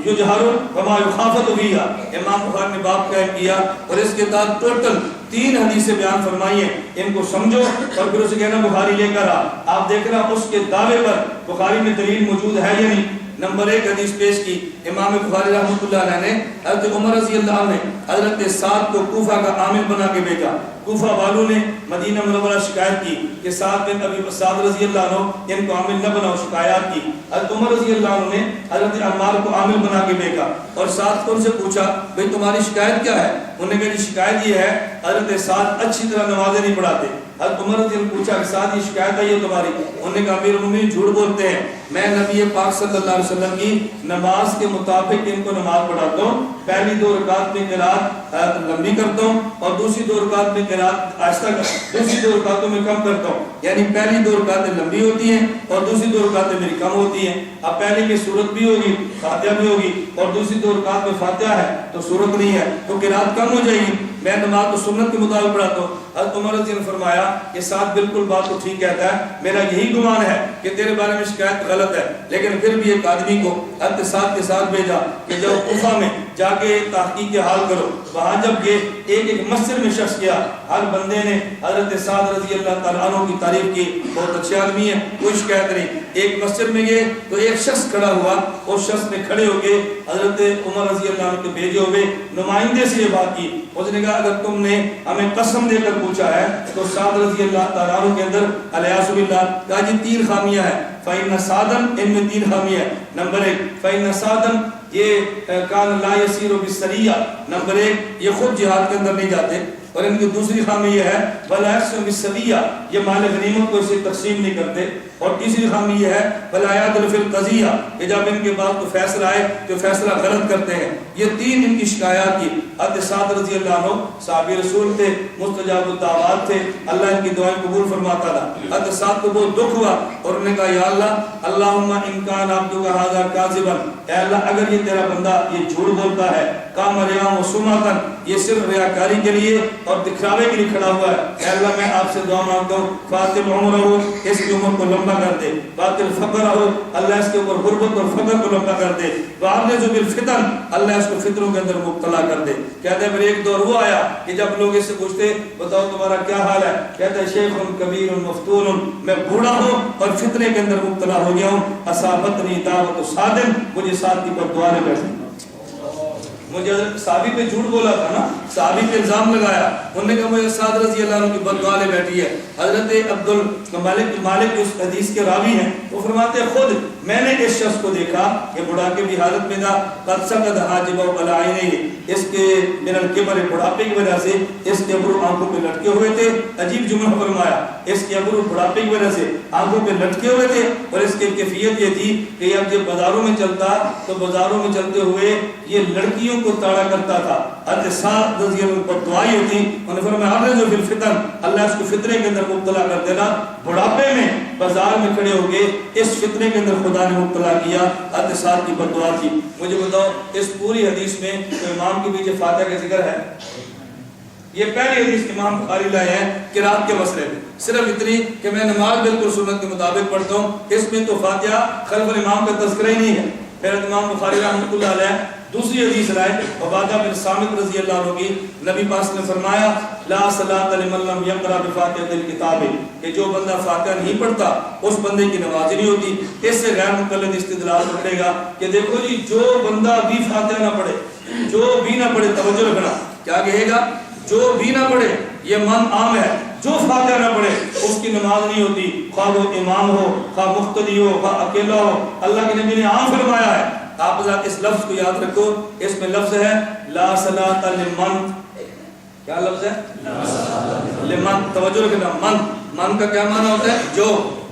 یجہر وما یخافت فیہا، امام بخاری نے باب قائم کیا اور اس کے تحت ٹوٹل 3 حدیثیں بیان فرمائی ہیں، ان کو سمجھو اور پھر اسے کہنا بخاری لے کر آپ دیکھنا اس کے دعوے پر بخاری میں دلیل موجود ہے یا نہیں۔ نمبر 1 حدیث پیش کی امام بخاری رحمۃ اللہ علیہ نے حضرت عمر رضی اللہ عنہ نے حضرت سعد کو کوفہ کا عامل بنا کے بھیجا۔ کوفہ والوں نے مدینہ منورہ شکایت کی کہ سعد بن ابی سعد رضی اللہ عنہ ان کو عامل نہ بناؤ، شکایات کی۔ حضرت عمر رضی اللہ عنہ نے حضرت عمار کو عامل بنا کے بھیجا اور سعد کو ان سے پوچھا بھئی تمہاری شکایت کیا ہے؟ انہوں نے کہا شکایت یہ ہے حضرت سعد اچھی طرح نمازیں نہیں پڑھاتے۔ حضرت عمر رضی اللہ عنہ نے پوچھا کہ سعد یہ شکایت ہے یہ تمہاری؟ انہوں نے کہا امیر المومنین جھوٹ بولتے ہیں، میں نبی پاک صلی اللہ علیہ وسلم کی نماز کے مطابق ان کو نماز پڑھاتا ہوں، پہلی 2 رکعت میں قرات لمبی کرتا ہوں اور دوسری 2 رکعت میں قرات آہستہ دوسری 2 رکعتوں میں کم کرتا ہوں، یعنی پہلی 2 رکعتیں لمبی ہوتی ہیں اور دوسری 2 رکعتیں میری کم ہوتی ہیں۔ اب پہلے کی صورت بھی ہوگی فاتحہ بھی ہوگی اور دوسری 2 رکعت میں فاتحہ ہے تو صورت نہیں ہے تو قرات کم ہو جائے گی، میں نماز کو سنت کے مطابق پڑھاتا ہوں۔ حضرت عمر رضی اللہ عنہ نے فرمایا کہ ساتھ بالکل بات تو ٹھیک کہتا ہے، میرا یہی گمان ہے کہ تیرے بارے میں شکایت غلط ہے، لیکن پھر بھی ایک آدمی کو حضرت سعد کے ساتھ بھیجا کہ جب کوفہ میں جا کے تحقیق حال کرو. وہاں جب گئے ایک مسجد میں شخص گیا, ہر بندے نے حضرت سعد رضی اللہ تعالیٰ عنہ کی تعریف کی, بہت اچھے آدمی ہے, کوئی شکایت نہیں. ایک مسجد میں گئے تو ایک شخص کھڑا ہوا, اس شخص نے کھڑے ہو کے حضرت عمر رضی اللہ عنہ کے بھیجے ہوئے نمائندے سے یہ بات کی. اس نے کہا اگر تم نے ہمیں قسم دے کر پوچھا ہے تو سعد رضی اللہ تعالیٰ عنہ کے اندر علیہ باللہ کہا جی 3 خامیاں ہیں. فإن سعدن, ان میں 3 خامیاں ہیں. نمبر 1 فإن سعدن یہ کان لا یسیر بالسریہ, نمبر 1 یہ خود جہاد کے اندر نہیں جاتے. اور ان کی دوسری خامی یہ ہے ولا یقسم بالسریہ, یہ مال غنیمت کو اسے تقسیم نہیں کرتے. اور تیسری خامی یہ ہے ولا یعدل فی القضیہ, کہ جب ان کے بعد کوئی فیصلہ آئے تو فیصلہ غلط کرتے ہیں. یہ 3 ان کی شکایات کی. حضرت سعد رضی اللہ عنہ صحابی رسول تھے, مستجاب الدعوات تھے, اللہ ان کی دعائیں قبول فرماتا تھا. حضرت سعد کو بہت دکھ ہوا اور انہوں نے کہا یا اللہ اللہم ان کان عبدک ھذا کاذبا, اے اللہ اگر یہ تیرا بندہ یہ جھوٹ بولتا ہے, قام ریاء و سمعۃ, یہ صرف ریاکاری کے لیے اور دکھلاوے کے لیے کھڑا ہوا ہے, اے اللہ میں آپ سے دعا مانگتا ہوں فاطل عمرہ, اس کی عمر کو لمبا کر دے. فاطل فقرہ, اللہ اس کے اوپر غربت اور فقر کو لمبا کر دے. وعرض بالفتن, اللہ اس کو فتنوں کے اندر مبتلا کر دے. کہتے ہیں پھر ایک دور وہ آیا کہ جب لوگ اس سے پوچھتے بتاؤ تمہارا کیا حال ہے, کہتا ہے شیخ کبیر مفتون, میں بوڑھا ہوں اور فتنے کے اندر مبتلا ہو گیا ہوں. اصابتنی دعوت صادم, مجھے ساتھ کی پر دعا نے بیٹھی. مجھے صحابی پہ جھوٹ بولا تھا نا, صحابی پہ الزام لگایا, انہوں نے کہا مجھے سعد رضی اللہ عنہ کی بددعا لے بیٹھی ہے. حضرت مالک اس حدیث کے راوی ہیں, وہ فرماتے ہیں خود میں نے اس شخص کو دیکھا کہ بڑھاپے کی حالت میں تھا, قد سقط حاجبہ علی عینیہ, اس کے من الکبر, بڑھاپے کی وجہ سے اس کے ابرو آنکھوں پہ لٹکے ہوئے تھے. عجیب جملہ فرمایا, اس کے ابرو بڑھاپے کی وجہ سے آنکھوں پہ لٹکے ہوئے تھے. اور اس کی کیفیت یہ تھی کہ اب جب بازاروں میں چلتا تو بازاروں میں چلتے ہوئے یہ لڑکیوں کو تاڑا کرتا تھا. حضرت سعد رضی اللہ عنہ پر دعائی ہوتی, انہوں نے فرمایا عرض بالفتن, اللہ اس کو فتنے کے اندر مبتلا کر دینا. بڑھاپے میں بازار میں کھڑے ہو گئے, اس فتنے کے اندر خدا نے مبتلا کیا. حضرت سعد کی بددعا تھی. مجھے بتاؤ اس پوری حدیث میں امام کے پیچھے فاتحہ کا ذکر ہے؟ یہ پہلی حدیث امام بخاری لائے ہیں قرات کے مسئلے میں, صرف اتنی کہ میں نماز بالکل سنت کے مطابق پڑھتا ہوں, اس میں تو فاتحہ خلف الامام کا تذکرہ ہی نہیں ہے. پھر امام بخاری رحمۃ اللہ علیہ دوسری حدیث لائے عبادہ بن صامت رضی اللہ عنہ کی, نبی پاک نے فرمایا لا صلاۃ لمن لم یقرأ بفاتحۃ الکتاب, کہ جو بندہ فاتحہ نہیں پڑھتا اس بندے کی نماز نہیں ہوتی. اس سے غیر مقلد استدلال پکڑے گا کہ دیکھو جی جو بندہ بھی فاتحہ نہ پڑھے, جو بھی نہ پڑھے, توجہ رکھنا کیا کہے گا, جو بھی نہ پڑھے, یہ من عام ہے, جو فاتحہ نہ پڑھے اس کی نماز نہیں ہوتی, خواہ وہ امام ہو, خواہ مقتدی ہو, خواہ اکیلا ہو. اللہ کے نبی نے عام فرمایا ہے. آپ اس لفظ کو یاد رکھو, اس میں لفظ ہے لا صلاۃ لمن, کیا لفظ ہے لمن, توجہ رکھنا. من کا کیا معنی ہوتا ہے,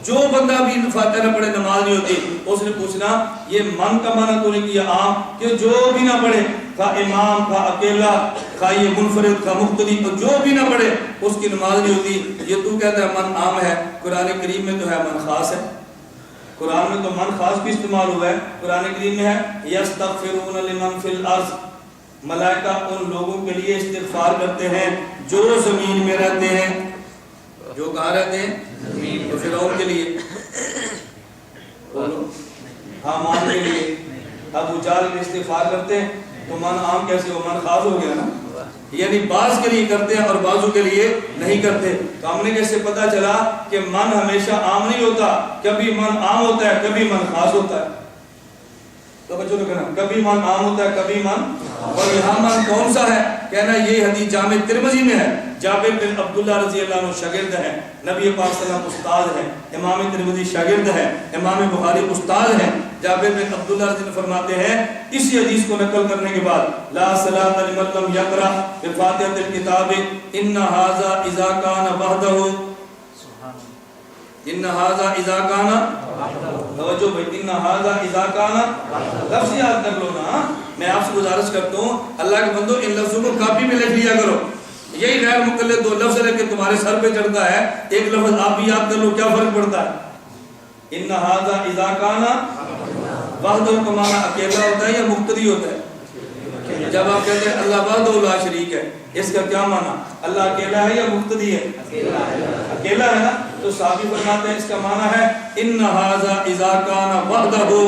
جو بندہ بھی فاتحہ نہ پڑھے نماز نہیں ہوتی. اس نے پوچھنا یہ من کا معنی تو نہیں کیا عام, کہ جو بھی نہ پڑھے, خواہ امام, خواہ اکیلا, خواہ یہ منفرد, خواہ مقتدی, جو بھی نہ پڑھے اس کی نماز نہیں ہوتی. یہ تو کہتا ہے من عام ہے, قرآن کریم میں تو ہے من خاص ہے. قرآن میں تو من خاص بھی استعمال ہوا ہے. قرآن کریم میں ہے یستغفرون لمن فی الارض, ملائکہ ان لوگوں کے لیے استغفار کرتے ہیں جو زمین میں رہتے ہیں. جو کہاں رہتے ہیں, تو فرعون کے لیے, حامان کے لیے, ابو جہل کے استغفار کرتے ہیں. تو من عام کیسے ہو, من خاص ہو گیا نا, یعنی بعض کے لیے کرتے ہیں اور بعضوں کے لیے نہیں کرتے. تو ہم نے کیسے پتا چلا کہ من ہمیشہ عام نہیں ہوتا, کبھی من عام ہوتا ہے, کبھی من خاص ہوتا ہے. تو بچوں نے کہنا کبھی من عام ہوتا ہے, کبھی من, اور یہاں من کون سا ہے, کہنا یہ حدیث جامع ترمذی میں ہے. جابر بن عبداللہ رضی اللہ عنہ شاگرد ہیں, نبی پاک صلی اللہ علیہ وسلم استاد ہیں, امام ترمذی شاگرد ہیں, امام بخاری استاد ہیں. جابر بن عبداللہ رضی اللہ عنہ فرماتے ہیں اسی حدیث کو نقل کرنے کے بعد لا صلاۃ لمن لم یقرأ بفاتحۃ الکتاب ان ھذا اذا کان وحدہ, ان ھذا اذا کان, توجہ بھائی, ان ھذا اذا کان, لفظ یاد کر لو نا. میں آپ سے گزارش کرتا ہوں اللہ کے بندو ان لفظوں کو کاپی میں لکھ لیا کرو. یہی غیر مقلد 2 لفظ ہے کہ تمہارے سر پہ چڑھتا ہے, ایک لفظ آپ بھی یاد کر لو, کیا فرق پڑتا ہے. ان ھذا اذا کان وحدہ کا معنی اکیلا ہوتا ہے یا مقتدی ہوتا ہے. جب آپ کہتے ہیں اللہ وحدہ لا شریک ہے, اس کا کیا معنی, اللہ اکیلا ہے یا مقتدی ہے, اکیلا ہے نا. تو صحابی فرماتے ہیں اس کا معنی ہے ان ھذا اذا کان وحدہ,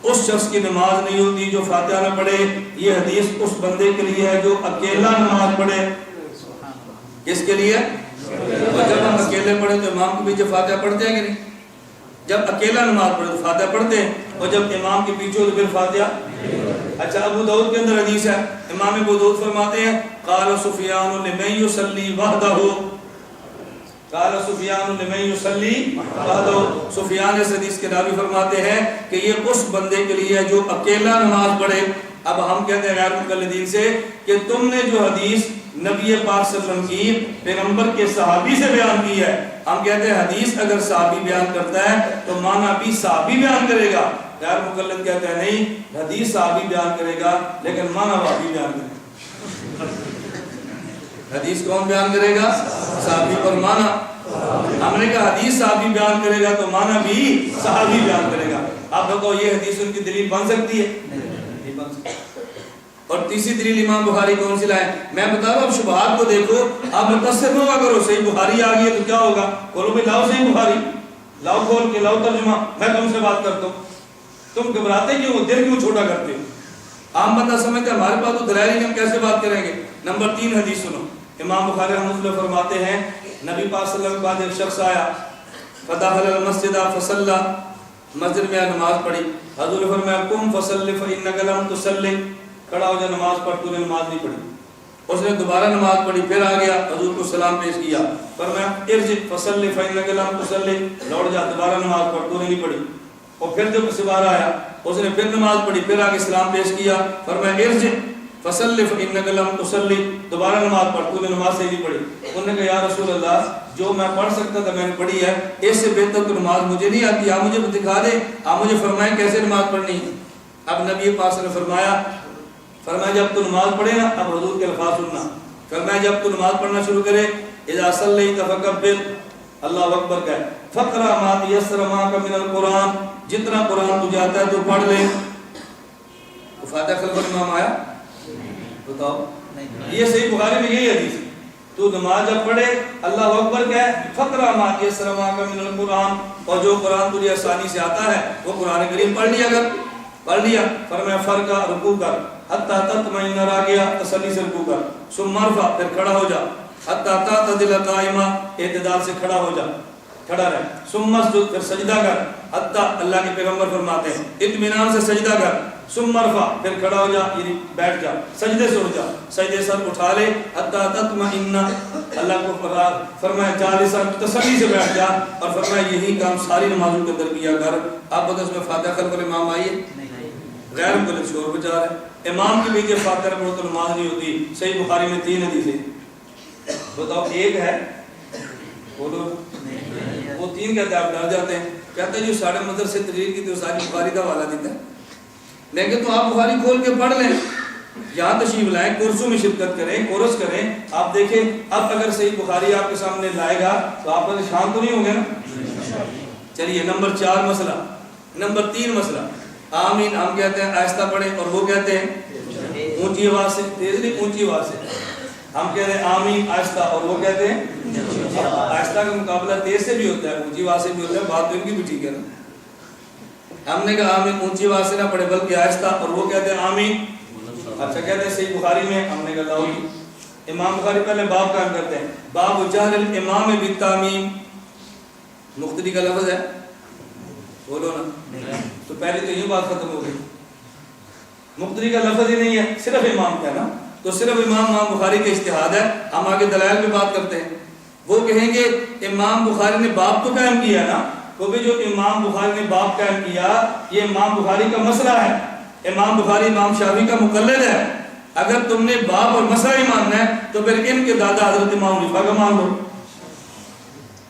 اس شخص کی نماز نہیں ہوتی جو فاتحہ نہ پڑھے. یہ حدیث اس بندے کے لیے ہے جو اکیلا نماز پڑھے. کس کے لیے؟ اور جب ہم اکیلے پڑھے تو امام کے پیچھے فاتحہ پڑھتے ہیں کہ نہیں؟ جب اکیلا نماز پڑھے تو فاتحہ پڑھتے ہیں, اور جب امام کے پیچھے ہو تو پھر فاتحہ. اچھا, ابو داؤد کے اندر حدیث ہے, امام ابو داؤد فرماتے ہیں قال سفیان لمن یصلی وحدہ, قال سفیان لمن یصلی وحدہ. سفیان اس حدیث کے راوی فرماتے ہیں کہ یہ اس بندے کے لیے ہے جو اکیلا نماز پڑھے. اب ہم کہتے ہیں غیر مقلدین سے کہ تم نے جو حدیث نبی پاک صلی اللہ علیہ وسلم کی پیغمبر کے صحابی سے بیان کی ہے, ہم کہتے ہیں حدیث اگر صحابی بیان کرتا ہے تو معنی بھی صحابی بیان کرے گا. غیر مقلد کہتے ہیں نہیں, حدیث صحابی بیان کرے گا لیکن معنی وحی بیان کرے گا. حدیث کون بیان کرے گا؟ صحابی. اور معنی ہم نے کہا حدیث صحابی بیان کرے گا تو معنی بھی صحابی بیان کرے گا. آپ بتاؤ یہ حدیث ان کی دلیل بن سکتی ہے؟ نہیں بن سکتی. اور تیسری دلیل امام بخاری کون سی لائے؟ میں بتا رہا ہوں, اب شبہات کو دیکھو, آپ متصف ہوگا کرو. صحیح بخاری آ گئی ہے تو کیا ہوگا؟ بولو بھائی لاؤ صحیح بخاری, لاؤ کھول کے لاؤ ترجمہ, میں تم سے بات کرتا ہوں. تم گھبراتے کیوں ہو, دل کیوں چھوٹا کرتے ہو؟ عام بندہ سمجھتے ہیں ہمارے پاس تو دلائل ہی نہیں, ہم کیسے بات کریں گے. نمبر 3 حدیث سنو. امام بخاری رحمۃ اللہ فرماتے ہیں نبی پاک صلی اللہ علیہ وسلم کے بعد ایک شخص آیا, فدخل المسجد فصلى, مسجد میں نماز پڑھی. حضور نے فرمایا قم فصلی فانک لم تصلی, کھڑا ہو جا نماز پڑھ, تو نے نماز نہیں پڑھی. اس نے دوبارہ نماز پڑھی, پھر آ گیا, حضور کو سلام پیش کیا, فرمایا ارجع فصلی فانک لم تصلی, لوٹ جا دوبارہ نماز پڑھ, تو نے نہیں پڑھی. اور پھر جب دوبارہ آیا, اس نے پھر نماز پڑھی, پھر آگے سلام پیش کیا, فرمایا ارجع فصلی فانک لم تصلی, دوبارہ نماز پڑھ, تو نے نماز صحیح نہیں پڑھی. انہوں نے کہا یا رسول اللہ, جو میں پڑھ سکتا تھا میں نے پڑھی ہے, اس سے بہتر تو نماز مجھے نہیں آتی, آپ مجھے دکھا دیں, آپ مجھے فرمائیں کیسے نماز پڑھنی. اب نبی پاک نے فرمایا جب تو نماز پڑھے نا, اب حضور کے الفاظ سننا, فرمایا جب تو نماز پڑھنا شروع کرے, اذا صلیت فکبر, اللہ اکبر کہے, فقرأ ما تیسر معک من القرآن, جتنا قرآن تجھے آتا ہے تو پڑھ لے. تو فاتحہ خلف الامام آیا؟ بتاؤ. یہ صحیح بخاری میں یہی حدیث ہے, تو نماز جب پڑھے اللہ اکبر کہے, فقرأ ما تیسر معک من القرآن, اور جو قرآن تجھے آسانی سے آتا ہے وہ قرآن کریم پڑھ لیا کر. پڑھ لیا, فرمایا فرقہ رکوع کر, حتی تطمئن راکعا, تسلی سے رکوع کر, ثم ارفع, پھر کھڑا ہو جا, حتی تعتدل قائما, اعتدال سے کھڑا ہو جا, کھڑا رہ, ثم اسجد, پھر سجدہ کر, حتی, اللہ کے پیغمبر فرماتے ہیں اطمینان سے سجدہ کر, ثم ارفع, پھر کھڑا ہو جا یعنی بیٹھ جا, سجدے سے اٹھ جا, سجدے سر اٹھا لے, حتی تطمئن, اللہ کو فرمایا جالسا, تسلی سے بیٹھ جا, اور فرمایا یہی کام ساری نمازوں کے اندر کیا کر. آپ بتا اس میں فاتحہ خلف الامام آئیے, غیر مقلد شور بچا رہے, امام کے پیچھے فاتحہ پڑھو تو نماز نہیں ہوتی. صحیح بخاری میں 3 حدیثیں, بتاؤ ایک ہے, بولو. وہ 3 کہتے ہیں, آپ ڈر جاتے ہیں, کہتے ہیں جو ساڑھے مدر سے تقریر کی تو ساری بخاری کا حوالہ دیتا ہے. لیکن تو آپ بخاری کھول کے پڑھ لیں, یہاں تشریف لائیں, کورسوں میں شرکت کریں, کورس کریں, آپ دیکھیں. اب اگر صحیح بخاری آپ کے سامنے لائے گا تو آپ پر شان تو نہیں ہوں گے نا. چلیے نمبر 4 مسئلہ. نمبر 3 مسئلہ, آمین ہم کہتے ہیں آہستہ پڑھیں, اور وہ کہتے ہیں اونچی آواز سے, تیز نہیں اونچی آواز سے. ہم کہتے ہیں آمین آہستہ, اور وہ کہتے ہیں آہستہ کا مقابلہ تیز سے بھی ہوتا ہے, اونچی آواز سے بھی ہوتا ہے, بات تو ان کی بھی ٹھیک ہے نا. ہم نے کہا آمین اونچی آواز سے نہ پڑھے بلکہ آہستہ, اور وہ کہتے ہیں آمین. اچھا کہتے ہیں صحیح بخاری میں, ہم نے کہا لاؤ, امام بخاری پہلے باب قائم کرتے ہیں, باب جہر الامام بالتامین. مقتدی کا لفظ ہے, بولو نا, تو پہلے تو یہ بات ختم ہو گئی. مقتدی کا لفظ ہی نہیں ہے, صرف امام کا نا, تو صرف امام بخاری کا اجتہاد ہے. ہم آگے دلائل پہ بات کرتے ہیں. وہ کہیں گے امام بخاری نے باب تو قائم کیا نا, وہ بھی جو امام بخاری نے باب قائم کیا یہ امام بخاری کا مسئلہ ہے. امام بخاری امام شافعی کا مقلد ہے. اگر تم نے باب اور مسئلہ ہی ماننا ہے تو پھر ان کے دادا حضرت امام حنیفہ کا مان لو.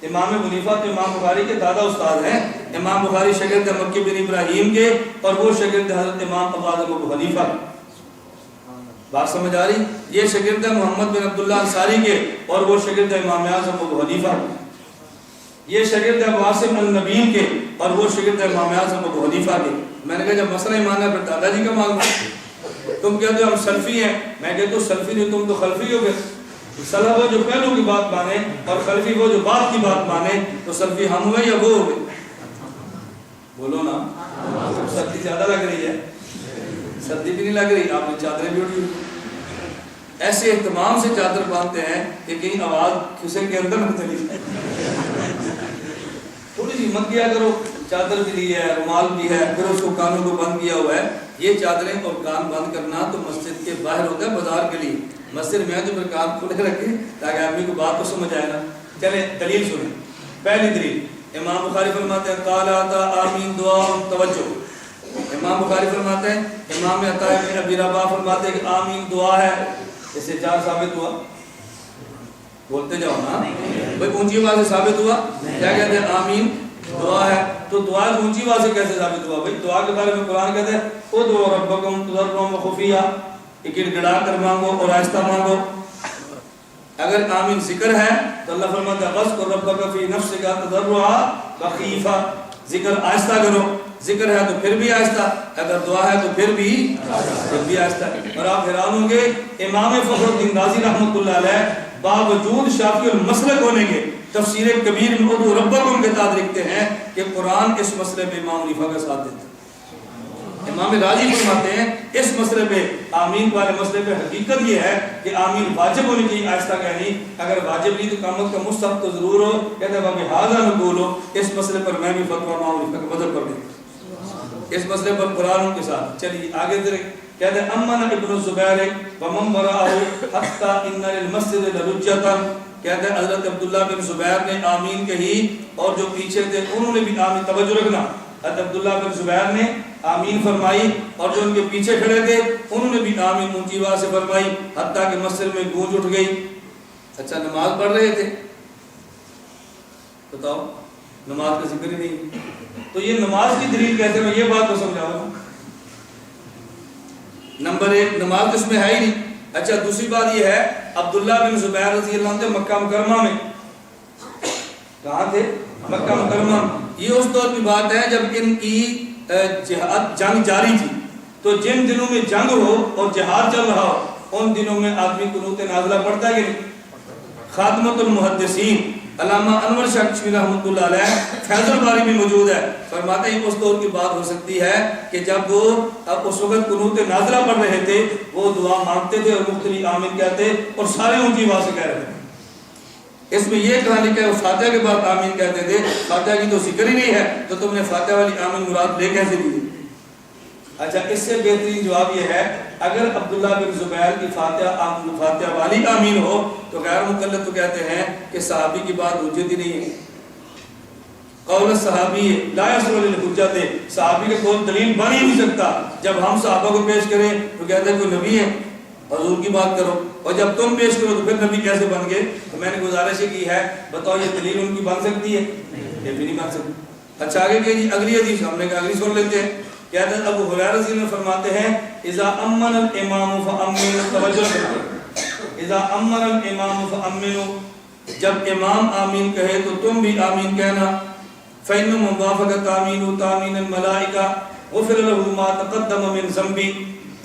امام حنیفہ تو امام بخاری کے دادا استاد ہیں. امام بخاری شاگرد مکی بن ابراہیم کے, اور وہ شاگرد حضرت امام ابو حنیفہ. بات سمجھ آ رہی؟ یہ شاگرد محمد بن عبداللہ انصاری کے, اور وہ شاگرد امام اعظم ابو حنیفہ. یہ شاگرد ابو عاصم النبیل کے, اور وہ شاگرد امام اعظم ابو حنیفہ کے. میں نے کہا جب مسئلہ ہی ماننا پھر دادا جی کا مان لو. تم کہتے ہو ہم سلفی ہیں, میں کہتا ہوں سلفی نہیں, تم تو خلفی ہو گئے. سلف وہ جو پہلو کی بات مانے, اور خلفی وہ جو بعد کی بات مانے. تو سلفی ہم ہوئے یا وہ ہوئے؟ بولو نا، سردی زیادہ لگ رہی ہے؟ سردی بھی نہیں لگ رہی، آپ نے چادریں بھی اڑی ہوئی، ایسے اہتمام سے چادر باندھتے ہیں کہ کہیں آواز کھسے کے اندر نہ چلی جائے۔ تھوڑی سی ہمت کیا کرو، چادر بھی لی ہے، رومال بھی ہے، پھر اس کو کانوں کو بند کیا ہوا ہے۔ یہ چادریں اور کان بند کرنا تو مسجد کے باہر ہوتا ہے، بازار کے لیے۔ مسجد میں تو پھر کان کھلے رکھے تاکہ آدمی کو بات تو سمجھ آئے نا۔ چلیں دلیل سنیں۔ پہلی دلیل امام بخاری فرماتے ہیں قال عطا آمین دعا توجہ۔ امام بخاری فرماتے ہیں، امام عطا بن ابی رباح فرماتے ہیں کہ آمین دعا ہے۔ اس سے چار ثابت ہوا، بولتے جاؤ نا بھائی، اونچی آواز سے ثابت ہوا کیا کہتے ہیں؟ آمین دعا ہے۔ تو دعا اونچی آواز سے کیسے ثابت ہوا؟ بھائی دعا کے بارے میں قرآن کہتے ہیں ادعوا ربکم تضرعا وخفیا، گڑ گڑا کر مانگو اور آہستہ مانگو۔ اگر آمین ذکر ہے تو اللہ فرماتا ہے واذکر ربک فی نفسک تضرعا وخیفا، ذکر آہستہ کرو، ذکر ہے تو پھر بھی آہستہ، اگر دعا ہے تو پھر بھی آہستہ۔ اور آپ حیران ہوں گے، امام فخر الدین رازی رحمۃ اللہ علیہ باوجود شافعی المسلک ہونے کے تفسیر کبیر میں ادعوا ربکم کے تحت لکھتے ہیں کہ قرآن اس مسئلے پہ امام حنیفہ کا ساتھ دیتے ہیں۔ امام راضی فرماتے ہیں اس مسئلے پہ، آمین والے مسئلے پہ حقیقت یہ ہے کہ آمین واجب ہونی چاہیے، آہستہ کہنی، اگر واجب نہیں تو کم از کم مستحب تو ضرور ہو۔ کہتے ہیں بہذا نقول ہو، اس مسئلے پر میں بھی فتویٰ امام حنیفہ کا مذہب پر دیں، اس مسئلے پر قرآن کے ساتھ۔ چلیے آگے ذرا، کہتے ہیں امن ابن الزبیر ومن وراءہ حتی ان للمسجد لرجۃ، کہتے ہیں حضرت عبداللہ بن زبیر نے آمین کہی اور جو پیچھے تھے انہوں نے بھی آمین، توجہ رکھنا، حضرت عبداللہ بن زبیر نے آمین فرمائی اور جو ان کے پیچھے کھڑے تھے انہوں نے بھی آمین اونچی آواز سے فرمائی، حتیٰ کہ مسجد میں گونج اٹھ گئی۔ اچھا نماز پڑھ رہے تھے، بتاؤ نماز کا ذکر ہی نہیں، تو یہ نماز کی دلیل کیسے؟ میں یہ بات تو سمجھاؤں۔ نمبر ایک، نماز اس میں ہے ہی نہیں۔ اچھا دوسری بات یہ ہے، عبداللہ بن زبیر رضی اللہ عنہ تھے مکہ مکرمہ میں، کہاں تھے؟ مکہ مکرمہ۔ یہ اس دور کی بات ہے جب ان کی جنگ جاری تھی، تو جن دنوں میں جنگ ہو اور جہاد چل رہا ہو ان دنوں میں آدمی قنوت نازلہ پڑھتا ہے کہ نہیں؟ خاتمۃ المحدثین علامہ انور شاہ کشمیری رحمۃ اللہ علیہ فیض الباری میں موجود ہے، فرماتے ہیں اس دور کی بات ہو سکتی ہے کہ جب وہ اس وقت قنوت نازلہ پڑھ رہے تھے، وہ دعا مانگتے تھے اور مختلف آمین کہتے اور سارے اونچی آواز سے کہہ رہے تھے۔ اس میں یہ کہانی کہ وہ فاتحہ کے بعد آمین کہتے تھے، فاتحہ کی تو ذکر ہی نہیں ہے تو تم نے فاتحہ والی آمین مراد لے کیسے لی؟ اچھا اس سے بہترین جواب یہ ہے، اگر عبداللہ بن زبیر کی فاتحہ والی آمین ہو تو غیر مقلد تو کہتے ہیں کہ صحابی کی بات حجت ہی نہیں ہے۔ قول صحابی لا یصل للحجت، صحابی کے قول دلیل بن ہی نہیں سکتا۔ جب ہم صحابہ کو پیش کریں تو کہتے ہیں کوئی نبی ہے، حضور کی بات کرو، اور جب تم پیش کرو تو پھر نبی کیسے بن گئے؟ تو میں نے گزارش کی ہے، بتاؤ یہ دلیل ان کی بن سکتی ہے؟ یہ بھی نہیں بن سکتی۔ اچھا آگے کہ جی اگلی حدیث ہم نے کہا اگلی سن لیتے ہیں۔ کہتے ہیں ابو ہریرہ رضی اللہ عنہ فرماتے ہیں اذا امن الامام فامنوا، توجہ کریں، اذا امن الامام فامنوا، جب امام آمین کہے تو تم بھی آمین کہنا، فإن موافقت آمین تامین الملائکہ غفر له ما تقدم من ذنبی،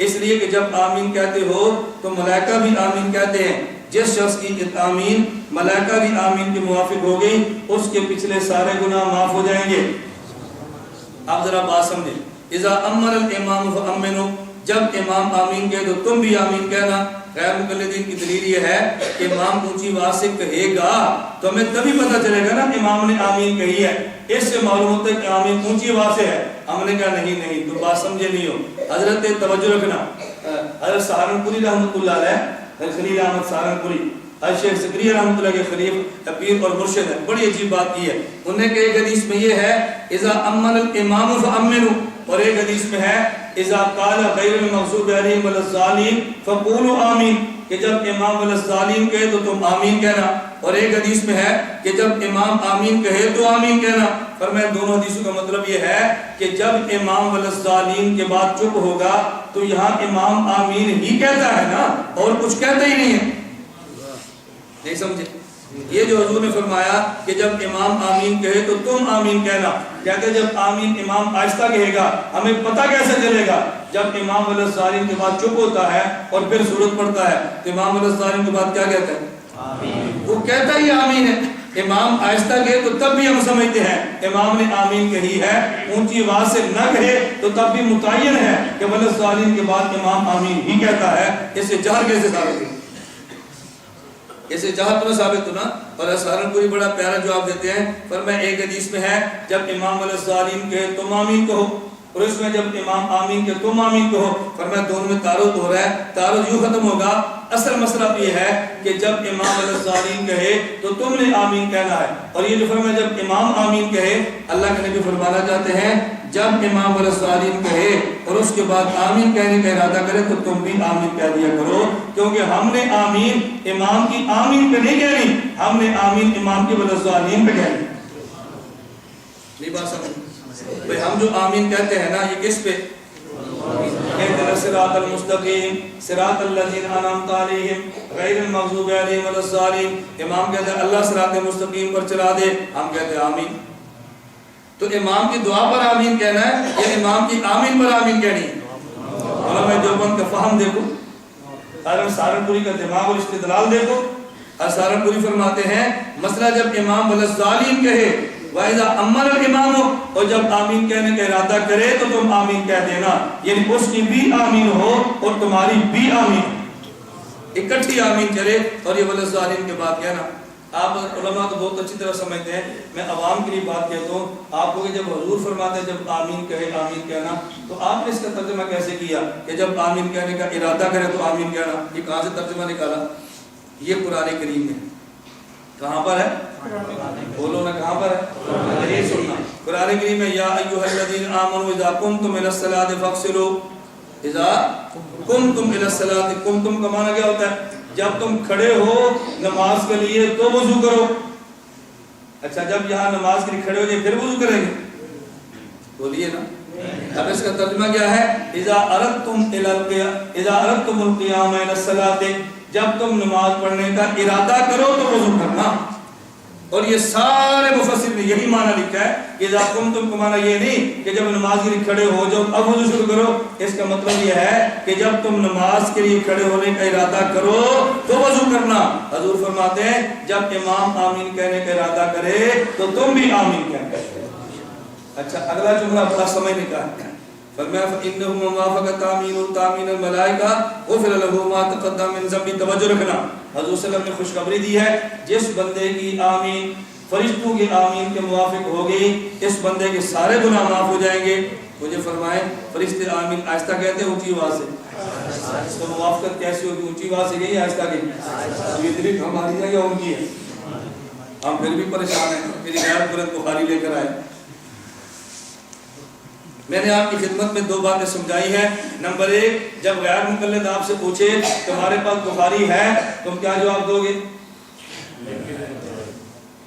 اس لیے کہ جب آمین کہتے ہو تو ملائکہ بھی آمین کہتے ہیں، جس شخص کی آمین ملائکہ بھی آمین کے موافق ہو گئی اس کے پچھلے سارے گناہ معاف ہو جائیں گے۔ آپ ذرا بات سمجھیں، اذا امر الامام فامنوا، جب امام آمین کہے تو تم بھی آمین کہنا۔ غیر مقلدین کی دلیل یہ ہے کہ امام اونچی آواز سے کہے گا تو ہمیں تبھی پتہ چلے گا نا امام نے آمین کہی ہے، اس سے معلوم ہوتا ہے کہ آمین اونچی آواز سے ہے۔ ہم نے کہا نہیں تو بات سمجھے نہیں ہو۔ حضرت توجہ رکھنا، حضرت سہارنپوری رحمۃ اللہ علیہ، خلیل احمد سہارنپوری شیخ زکریا رحمۃ اللہ کے خلیف پیر اور مرشد ہے، بڑی عجیب بات کی ہے انہوں نے کہ ایک حدیث میں یہ ہے اذا امن الامام فامنوا، اور ایک حدیث میں ہے اذا قال غیر المغضوب علیہم ولا الضالین فقولوا آمین، کہ جب امام ولا الضالین کہے تو تم آمین کہنا، اور ایک حدیث میں ہے کہ جب امام آمین کہے تو آمین کہنا۔ فرمایا دونوں حدیثوں کا مطلب یہ ہے کہ جب امام ولا الضالین کے بعد چپ ہوگا تو یہاں امام آمین ہی کہتا ہے نا، اور کچھ کہتا ہی نہیں ہے۔ نہیں سمجھے؟ یہ جو حضور نے فرمایا کہ جب امام آمین کہے تو تم آمین کہنا، کہتے جب آمین امام آہستہ کہے گا ہمیں پتہ کیسے چلے گا؟ جب امام علیہ السلام کے بعد چپ ہوتا ہے اور پھر سورت پڑھتا ہے تو امام علیہ السلام کے بعد کیا کہتا ہے؟ آمین۔ وہ کہتا ہی آمین ہے۔ امام آہستہ کہے تو تب بھی ہم سمجھتے ہیں امام نے آمین کہی ہے، اونچی آواز سے نہ کہے تو تب بھی متعین ہے کہ وللضالین کے بعد امام آمین ہی کہتا ہے۔ اسے جہر کیسے ثابت ہے؟ اسے جہر تو نہ ثابت ہونا۔ اور سہارنپوری بڑا پیارا جواب دیتے ہیں، فرمایا ایک حدیث میں ہے جب امام وللضالین کہے تم آمین کہو، اور اس میں جب امام آمین کہ تم آمین کہو، فرمایا دونوں میں تعارض ہو رہا ہے، تعارض یوں ختم ہوگا۔ اصل مسئلہ یہ ہے کہ جب امام وللضالین کہے تو تم نے آمین کہنا ہے، اور یہ جو فرمایا جب امام آمین کہے، اللہ کے نبی فرمانا چاہتے ہیں جب امام وللضالین کہے اور اس کے بعد آمین کہنے کا ارادہ کرے تو تم بھی آمین کہہ دیا کرو، کیونکہ ہم نے آمین امام کی آمین پہ نہیں کہنی، ہم نے آمین امام کی وللضالین پہ کہنی۔ نہیں بات سمجھ بھئی ہم جو آمین کہتے ہیں نا یہ کس پہ؟ اہدنا الصراط المستقیم صراط الذین انعمت علیہم غیر المغضوب علیہم ولا الضالین۔ امام کہتے ہیں اللہ صراط مستقیم پر چلا دے، ہم کہتے ہیں آمین۔ تو امام کی دعا پر آمین کہنا ہے یا امام کی آمین پر آمین کہنی ہے؟ علماء دیوبند کا فہم دیکھو، سہارنپوری کا دماغ اور استدلال دیکھو۔ سہارنپوری فرماتے ہیں مسئلہ جب امام وللضالین کہے وَإِذَا أَمَّنَ الْإِمَامُ، اور جب آمین کہنے کا ارادہ کرے تو تم آمین کہہ دینا، یعنی اس کی بھی آمین ہو اور تمہاری بھی آمین ہو، اکٹھی آمین چلے۔ اور یہ وللضالین کے بعد کہنا، آپ علماء تو بہت اچھی طرح سمجھتے ہیں، میں عوام کے لیے بات کہتا ہوں آپ کو کہ جب حضور فرماتے ہیں جب آمین کہے آمین کہنا، تو آپ نے اس کا ترجمہ کیسے کیا کہ جب آمین کہنے کا ارادہ کرے تو آمین کہنا؟ یہ کہاں سے ترجمہ نکالا؟ یہ قرآن کریم میں کہاں پر ہے؟ بولو نا کہاں پر ہے؟ یہ سننا قرآن کریم میں یا ایھا الذین آمنوا اذا قمتم الی الصلاۃ فاغسلوا، اذا قمتم الی الصلاۃ، قمتم کا معنی کیا ہوتا ہے؟ جب تم کھڑے ہو نماز کے لیے تو وضو کرو۔ اچھا جب یہاں نماز کے لیے کھڑے ہو جائے پھر وضو کریں گے؟ بولیے نا۔ اب اس کا ترجمہ کیا ہے؟ اذا اردتم القیام الی الصلاۃ، جب تم نماز پڑھنے کا ارادہ کرو تو وضو کرنا۔ اور یہ سارے مفسر نے یہی معنی لکھا ہے کہ اذا قمتم کا معنی یہ نہیں کہ جب نماز کے لیے کھڑے ہو جاؤ اب وضو شروع کرو، اس کا مطلب یہ ہے کہ جب تم نماز کے لیے کھڑے ہونے کا ارادہ کرو تو وضو کرنا۔ حضور فرماتے ہیں جب امام آمین کہنے کا ارادہ کرے تو تم بھی آمین کہنا۔ اچھا اگلا جملہ بڑا سمجھنے کا ہے، فرمایا فَإِنَّهُ مَنْ وَافَقَ تَأْمِينُهُ تَأْمِينَ الْمَلَائِكَةِ غُفِرَ لَهُ مَا تَقَدَّمَ مِنْ ذَنبِهِ۔ توجہ رکھنا، حضور صلی اللہ علیہ وسلم نے خوشخبری دی ہے جس بندے کی آمین فرشتوں کی آمین کے موافق ہوگی اس بندے کے سارے گناہ معاف ہو جائیں گے۔ مجھے فرمائے فرشتے آمین آہستہ کہتے ہیں اونچی آواز سے؟ تو موافقت کیسی ہوگی؟ اونچی آواز سے گئی آہستہ گئی؟ یہ دلی ہماری ہے یا ان کی ہے؟ ہم پھر بھی پریشان ہیں، میری غیر بلند بخاری لے کر آئے۔ میں نے آپ کی خدمت میں دو باتیں سمجھائی ہیں۔ نمبر ایک، جب غیر مقلد آپ سے پوچھے تمہارے پاس بخاری ہے تم کیا جواب دو گے؟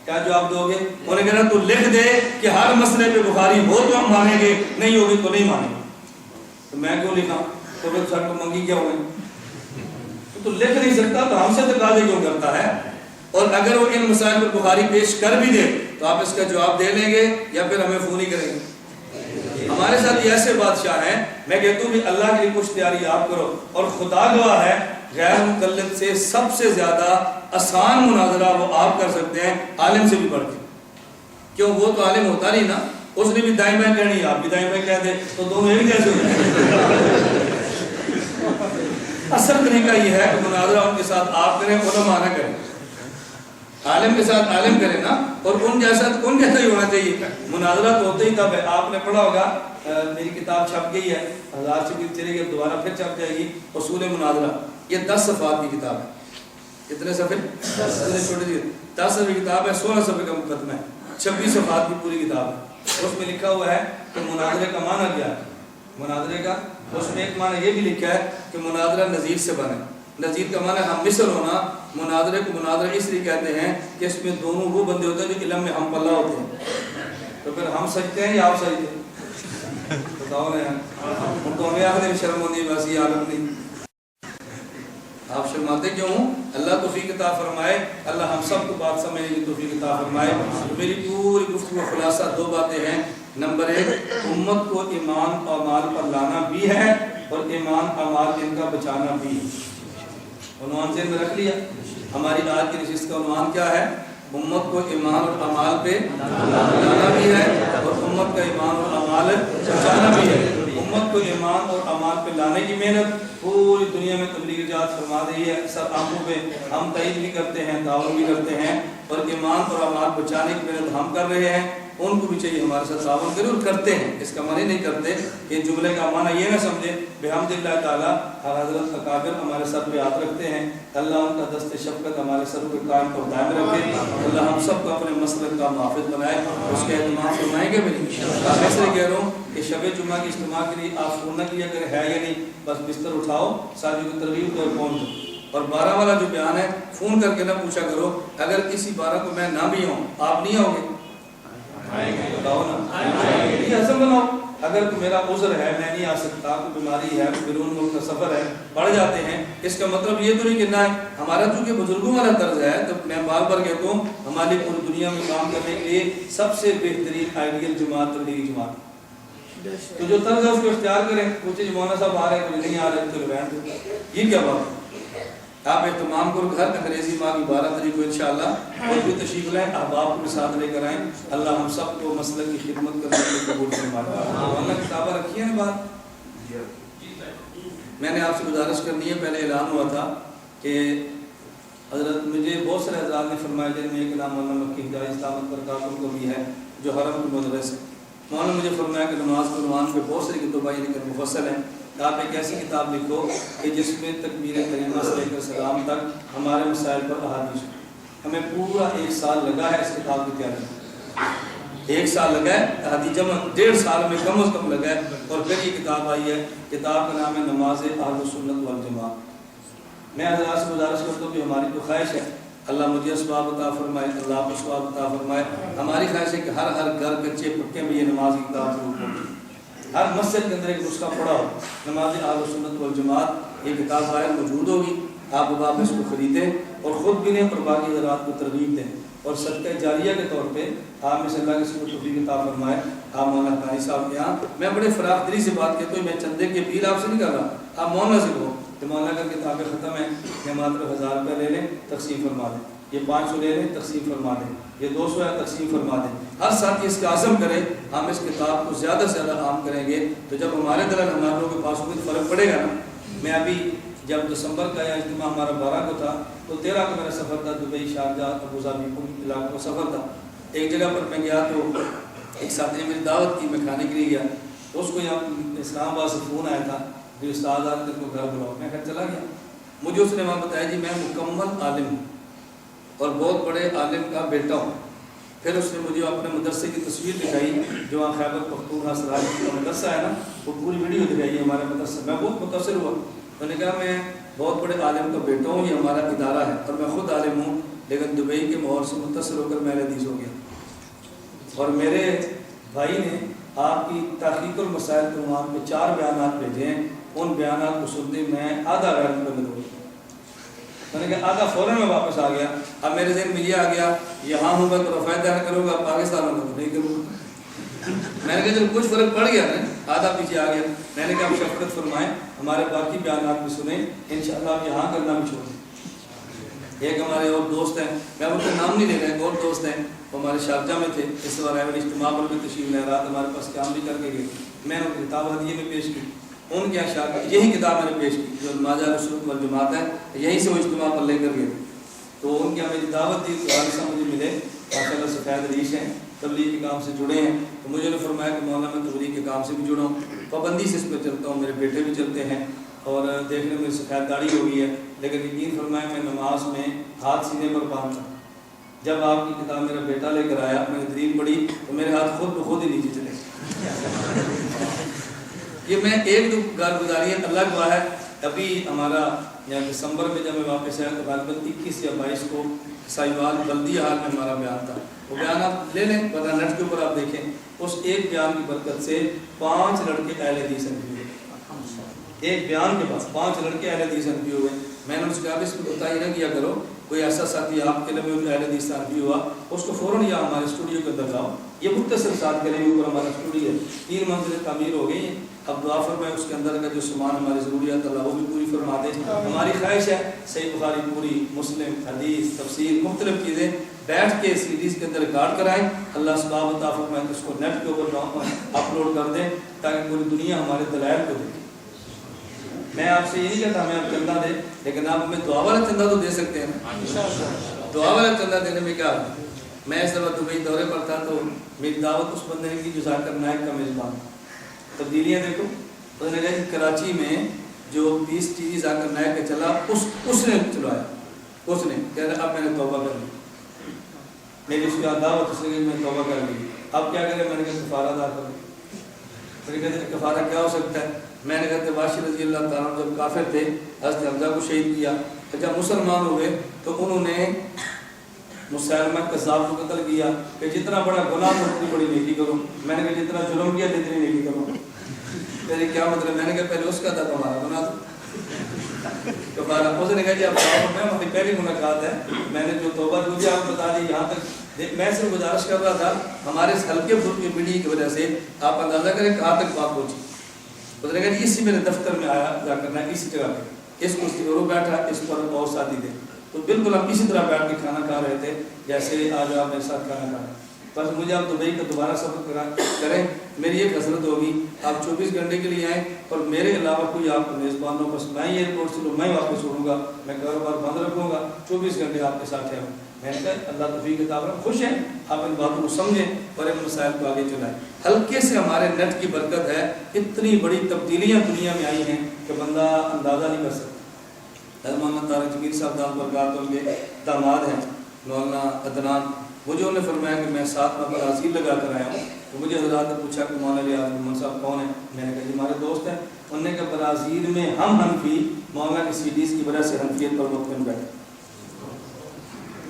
کیا جواب دو گے؟ انہیں کہنا تو لکھ دے کہ ہر مسئلے پہ بخاری ہو تو ہم مانیں گے، نہیں ہوگی تو نہیں مانیں گے۔ تو میں کیوں لکھا؟ تو پھر سر کو منگی کیا ہوئے؟ تو لکھ نہیں سکتا تو ہم سے تقاضے کیوں کرتا ہے؟ اور اگر وہ ان مسائل پر بخاری پیش کر بھی دے تو آپ اس کا جواب دے لیں گے یا پھر ہمیں فون ہی کریں گے؟ ہمارے ساتھ یہ ایسے بادشاہ ہیں، میں کہتا ہوں کہ اللہ کے لیے کچھ تیاری آپ کرو، اور خدا گواہ ہے غیر مقلد سے سب سے زیادہ آسان مناظرہ وہ آپ کر سکتے ہیں عالم سے بھی بڑھ کے، کیوں وہ تو عالم ہوتا نہیں نا، اس نے بھی دائیں بائیں کہنی ہے آپ بھی دائیں بائیں کہہ دیں تو دونوں ایک جیسے ہو جائیں۔ اصل طریقہ یہ ہے کہ مناظرہ ان کے ساتھ آپ کریں، علماء نہ کریں، عالم کے ساتھ عالم کرے نا، اور ان جیسا ہی ہونا چاہیے۔ مناظرہ تو ہوتا ہی تب ہے، آپ نے پڑھا ہوگا میری کتاب چھپ گئی ہے 1000 سے بھی چلے گی، دوبارہ پھر چھپ جائے گی، اصول مناظرہ، یہ 10 صفحات کی کتاب ہے۔ کتنے صفحے؟ 10 صفحے کی کتاب ہے، 16 صفحے کا مقدمہ ہے، 26 صفحات کی پوری کتاب ہے۔ اس میں لکھا ہوا ہے کہ مناظرے کا معنی کیا ہے، مناظرے کا اس میں ایک معنی یہ بھی لکھا ہے کہ مناظرہ نظیر سے بنے۔ نظیر کا معنی ہم مثل ہونا، مناظرے کو مناظرہ اس لیے کہتے ہیں کہ اس میں دونوں وہ بندے ہوتے ہیں جو علم میں ہم پلہ ہوتے ہیں۔ تو پھر ہم سجتے ہیں یا آپ سجتے ہیں؟ بتاؤ نا یار، ان کو ہمیں آخر شرم ہوتی ہے، بس یہ عالم نہیں۔ آپ شرماتے کیوں ہوں؟ اللہ توفیق عطا فرمائے، اللہ ہم سب کو بات سمجھنے کی توفیق عطا فرمائے۔ میری پوری گفتگو خلاصہ 2 باتیں ہیں۔ نمبر 1، امت کو ایمان اور مال پر لانا بھی ہے اور ایمان اور مال ان کا بچانا بھی ہے۔ عنوان سے میں رکھ لیا، ہماری آج کی نشست کا عنوان کیا ہے؟ امت کو ایمان اور اعمال پہ لانا بھی ہے اور امت کا ایمان اور اعمال بچانا بھی ہے۔ امت کو ایمان اور اعمال پہ لانے کی محنت پوری دنیا میں تبلیغ جات فرما رہی ہے، سب آنکھوں پہ ہم تائید بھی کرتے ہیں، تعاون بھی کرتے ہیں، اور ایمان اور اعمال بچانے کی محنت ہم کر رہے ہیں، ان کو بھی چاہیے ہمارے ساتھ تعاون کرے، اور کرتے ہیں۔ اس کا معنی نہیں کرتے کہ جملے کا معنی یہ نہ سمجھے بحمد اللہ تعالیٰ ہر حضرت اکابر ہمارے سر پہ ہاتھ رکھتے ہیں، اللہ ان کا دست شفقت ہمارے سر پہ قائم اور دائم رکھے، اللہ ہم سب کو اپنے مسلک کا محافظ بنائے، اس کے اہتمام فرمائیں گے بھی نہیں۔ میں سے کہہ رہا ہوں کہ شب جمعہ کی اجتماع کے لیے آپ فون نہ کیا اگر ہے یا نہیں، بس بستر اٹھاؤ، ساتھیوں کی ترغیب کو فون دو، اور 12 والا جو بیان ہے فون کر کے نہ پوچھا کرو اگر کسی 12 کو میں نہ بھی ہوں آپ نہیں آؤ گے، بتاؤ نا، یہ عزم بناؤ۔ اگر میرا عذر ہے میں نہیں آ سکتا، کوئی بیماری ہے، کوئی بیرون ملک کا سفر ہے، بڑھ جاتے ہیں، اس کا مطلب یہ تو نہیں کہنا ہے ہمارا چونکہ بزرگوں والا طرز ہے، تو میں بار بار کہتا ہوں ہماری پوری دنیا میں کام کرنے کے لیے سب سے بہترین آئیڈیل جماعت تبلیغی جماعت، تو جو طرز ہے اس کو اختیار کریں۔ کچھ مولانا صاحب آ رہے ہیں، کچھ نہیں آ رہے، چلو بیٹھ دو، یہ کیا بات ہے؟ آپ اہتمام کرو، ہر انگریزی ماہ کی 12 تاریخ کو انشاءاللہ اور بھی تشریف لائیں، احباب کو ساتھ لے کر آئیں، اللہ ہم سب کو مسلک کی خدمت کرنے کے لیے قبول فرمائے۔ اللہ کتابیں رکھی ہے نا بات، میں نے آپ سے گزارش کرنی ہے، پہلے اعلان ہوا تھا کہ حضرت مجھے بہت سارے حضرات نے فرمایا، جن میں ایک نام مولانا مکی ہدایت اسلامت برکاتہ کو بھی ہے جو حرم کے مدرس ہے، مولانا مجھے فرمایا کہ نماز قرآن پہ بہت ساری کتابیں یعنی کہ مفصل ہیں، آپ ایک ایسی کتاب لکھو کہ جس میں تکبیر کریمہ سے لے کر سلام تک ہمارے مسائل پر احادیث ہو۔ ہمیں پورا 1 سال لگا ہے اس کتاب کی تیاری میں، 1 سال لگا ہے، احادیث جمع 1.5 سال میں کم از کم لگا ہے، اور پھر یہ کتاب آئی ہے، کتاب کا نام ہے نماز اہل سنت والجماعت۔ میں حضرات سے گزارش کرتا ہوں کہ ہماری تو خواہش ہے اللہ مجھے اسباب عطا فرمائے، اللہ آپ کو اسباب عطا فرمائے، ہماری خواہش ہے کہ ہر گھر کچے پکے میں یہ نماز کی کتاب ضرور پڑھیں، ہر مسجد کے اندر ایک نسخہ پڑھا ہو، نماز اہل سنت والجماعت، یہ کتاب باہر موجود ہوگی، آپ اب اس کو خریدیں اور خود بھی لیں اور باقی حضرات کو ترغیب دیں، اور صدقہ جاریہ کے طور پہ آپ میں سے اللہ کے سب توفیق عطا فرمائے۔ آپ مولانا قاری صاحب کے یہاں میں بڑے فراخ دلی سے بات کہتا ہوں، میں چندے کی اپیل آپ سے نہیں کر رہا، آپ مولانا سے کہو کہ مولانا کا کتابیں ختم ہیں، یہ ماتر 1000 روپے لے لیں تقسیم فرما دیں، یہ 500 لے لیں تقسیم فرما دیں، یہ 200 ہے تقسیم فرما دیں، ہر ساتھی اس کا عزم کرے، ہم اس کتاب کو زیادہ سے زیادہ عام کریں گے، تو جب ہمارے دلال ہمارے لوگوں کے پاس کوئی فرق پڑے گا نا۔ میں ابھی جب دسمبر کا یا اجتماع ہمارا 12 کو تھا تو 13 کو میرا سفر تھا، دبئی، شارجہ، ابوظہبی علاقوں کا سفر تھا، ایک جگہ پر میں گیا تو ایک ساتھی نے میری دعوت کی، میں کھانے کے لیے گیا، اس کو یہاں اسلام آباد سے فون آیا تھا کہ استاد آج تک کو گھر بلاؤ، میں گھر چلا گیا، مجھے اس نے وہاں بتایا جی میں مکمل عالم ہوں اور بہت بڑے عالم کا بیٹا ہوں۔ پھر اس نے مجھے اپنے مدرسے کی تصویر دکھائی جو وہاں خیبر پختونخوا سراج کا مدرسہ ہے نا، وہ پوری ویڈیو دکھائی ہے ہمارے مدرسے، میں بہت متاثر ہوا، میں نے کہا میں بہت بڑے عالم کا بیٹا ہوں، یہ ہمارا ادارہ ہے اور میں خود عالم ہوں، لیکن دبئی کے ماحول سے متاثر ہو کر میں حدیث ہو گیا، اور میرے بھائی نے آپ کی تحقیق المسائل کے عنوان پہ 4 بیانات بھیجے ہیں، ان بیانات کو سنتے میں آدھا غیر مقلد ہو گیا، میں نے کہا آدھا فوراً میں واپس آ گیا، اب میرے ذہن میں یہ آ گیا یہاں ہوں گا تو رفاعت دہن کروں گا، پاکستان میں تو نہیں کروں گا، میں نے کہا جب کچھ فرق پڑ گیا نا، آدھا پیچھے آ گیا، میں نے کہا آپ شفقت فرمائیں ہمارے باقی بیانات بھی سنیں، انشاءاللہ آپ یہاں کرنا بھی چھوڑیں۔ ایک ہمارے اور دوست ہیں، میں ان کا نام نہیں لے رہا، ایک اور دوست ہیں وہ ہمارے شارجہ میں تھے، اس بار اجتماع پر بھی تشریف لے رات ہمارے پاس قیام بھی کر کے گئے، میں نے ان کتاب ہدیے میں پیش کی، ان کے اشعار یہی کتاب میں نے پیش کی جو نماز اہل سنت والجماعت ہے، یہیں سے وہ اجتماع پر لے کر گئے، تو ان کی ہمیں دعوت دی، تو مجھے ملے ماشاءاللہ سفید ریش ہیں، تبلیغ کے کام سے جڑے ہیں، تو مجھے نے فرمایا کہ مولانا میں تبلیغ کے کام سے بھی جڑا ہوں، پابندی سے اس پہ چلتا ہوں، میرے بیٹے بھی چلتے ہیں، اور دیکھنے میں سفید داڑھی ہو گئی ہے، لیکن یقین فرمایا میں نماز میں ہاتھ سینے پر باندھتا ہوں، جب آپ کی کتاب میرا بیٹا لے کر آیا، میں نے دلیل پڑھی تو میرے ہاتھ خود بخود ہی نیچے چلے، یہ میں ایک دو کارگزاری ہے، اللہ گواہ ہے، ابھی ہمارا یا دسمبر میں جب میں واپس آیا تو غالباً 21 یا 22 کو سائیوال بلدی حال میں ہمارا بیان تھا، وہ بیان آپ لے لیں، پتہ نیٹ کے اوپر آپ دیکھیں، اس ایک بیان کی برکت سے 5 لڑکے اہل حدیث ہوئے، ایک بیان کے بعد 5 لڑکے اہل حدیث ہوئے، میں نے اس کا اس کو بتائی نہ کیا کرو، کوئی ایسا ساتھی آپ کے لئے اہل حدیث بھی ہوا، اس کو فوراً یا ہمارے اسٹوڈیو کے اندر لاؤ، یہ مختصر ساتھ کریں گے، اوپر ہمارا اسٹوڈیو ہے، 3 منزلیں تعمیر ہو گئی ہیں، اب دعا فرمائے اس کے اندر کا جو سامان ہماری ضروریات اللہ وہ بھی پوری فرما دے، ہماری خواہش ہے صحیح بخاری پوری، مسلم، حدیث، تفسیر، مختلف چیزیں بیٹھ کے CDs کے اندر ریکارڈ کرائیں، اللہ سبحانہ و تعالیٰ فرمائے کہ اس کو نیٹ کے اوپر اپلوڈ کر دیں تاکہ پوری دنیا ہمارے دلائل کو دیکھے۔ میں آپ سے یہ نہیں کہتا ہمیں آپ چندہ دیں، لیکن آپ ہمیں دعا والا چندہ تو دے سکتے ہیں نا۔ دعا والا چندہ دینے میں کیا ہے؟ میں اس دفعہ دبئی دورے پر تھا تو میری دعوت اس بندے کی جو ذاکر نائک کا میزبان، تبدیلیاں دیکھو، اس نے کہا کہ کراچی میں جو 20 ٹی وی ذاکر نائک کا چلا اس نے چلایا، اس نے کہہ رہا اب میں نے توبہ کر لی، میری اس کی دعوت اس نے کہ میں توبہ کر لی، اب کیا کریں؟ میں نے کہا کفارہ ادا کرو۔ میں نے کہا کفارہ کیا ہو سکتا ہے؟ میں نے کہا بادشاہ رضی اللہ تعالیٰ عنہ جب کافر تھے حضرت حمزہ کو شہید کیا، جب مسلمان ہوئے تو انہوں نے مسلمہ کذاب کو قتل کیا کہ جتنا بڑا گناہ ہو اتنی بڑی نیکی کرو۔ میں نے کہا جتنا ظلم کیا جتنی نیکی کرو۔ پہلے کیا مطلب؟ میں نے کہا پہلے اس کا تھا تمہارا گناہ تھا کفارہ۔ اس نے کہا جی آپ میں ہماری پہلی ملاقات ہے، میں نے جو توبہ مجھے آپ بتا دی یہاں تک میں صرف گزارش کر رہا تھا ہمارے اس ہلکے پھلکے میڈیا کی وجہ سے آپ اندازہ کریں کہاں تک بات پہنچی۔ اس نے کہا جی اسی میرے دفتر میں آیا جا کرنا ہے اسی جگہ پہ، اس کرسی پر وہ بیٹھا اس پر بہت ساتھی تھے، تو بالکل ہم اسی طرح بیٹھ کے کھانا کھا رہے تھے جیسے آج آپ میرے ساتھ کھانا کھا رہے ہیں۔ بس مجھے آپ دبئی کا دوبارہ سفر کریں، میری ایک حسرت ہوگی آپ 24 گھنٹے کے لیے آئیں اور میرے علاوہ کوئی آپ کو میزبان ہو، بس میں ایئرپورٹ سے لوں، میں واپس اڑوں گا، میں کاروبار بند رکھوں گا، 24 گھنٹے آپ کے ساتھ ہوں۔ میں نے کہا اللہ توفیق عطا فرمائے، خوش ہیں آپ ان باتوں کو سمجھیں اور ان مسائل کو آگے چلائیں۔ ہلکے سے ہمارے نیٹ کی برکت ہے، اتنی بڑی تبدیلیاں دنیا میں آئی ہیں کہ بندہ اندازہ نہیں کر سکتا۔ مولانا طارق جمیل صاحب دام برکات ان کے داماد ہیں مولانا عدنان، مجھے انہوں نے فرمایا کہ میں 7 میں برازیل لگا کر آیا ہوں، تو مجھے حضرات نے پوچھا کہ مولانا علی محمد صاحب کون ہیں؟ میں نے کہا جی ہمارے دوست ہیں۔ انہوں نے کہا برازیل میں ہم حنفی مولانا کی CDs کی وجہ سے حنفیت پر مطمئن بیٹھے۔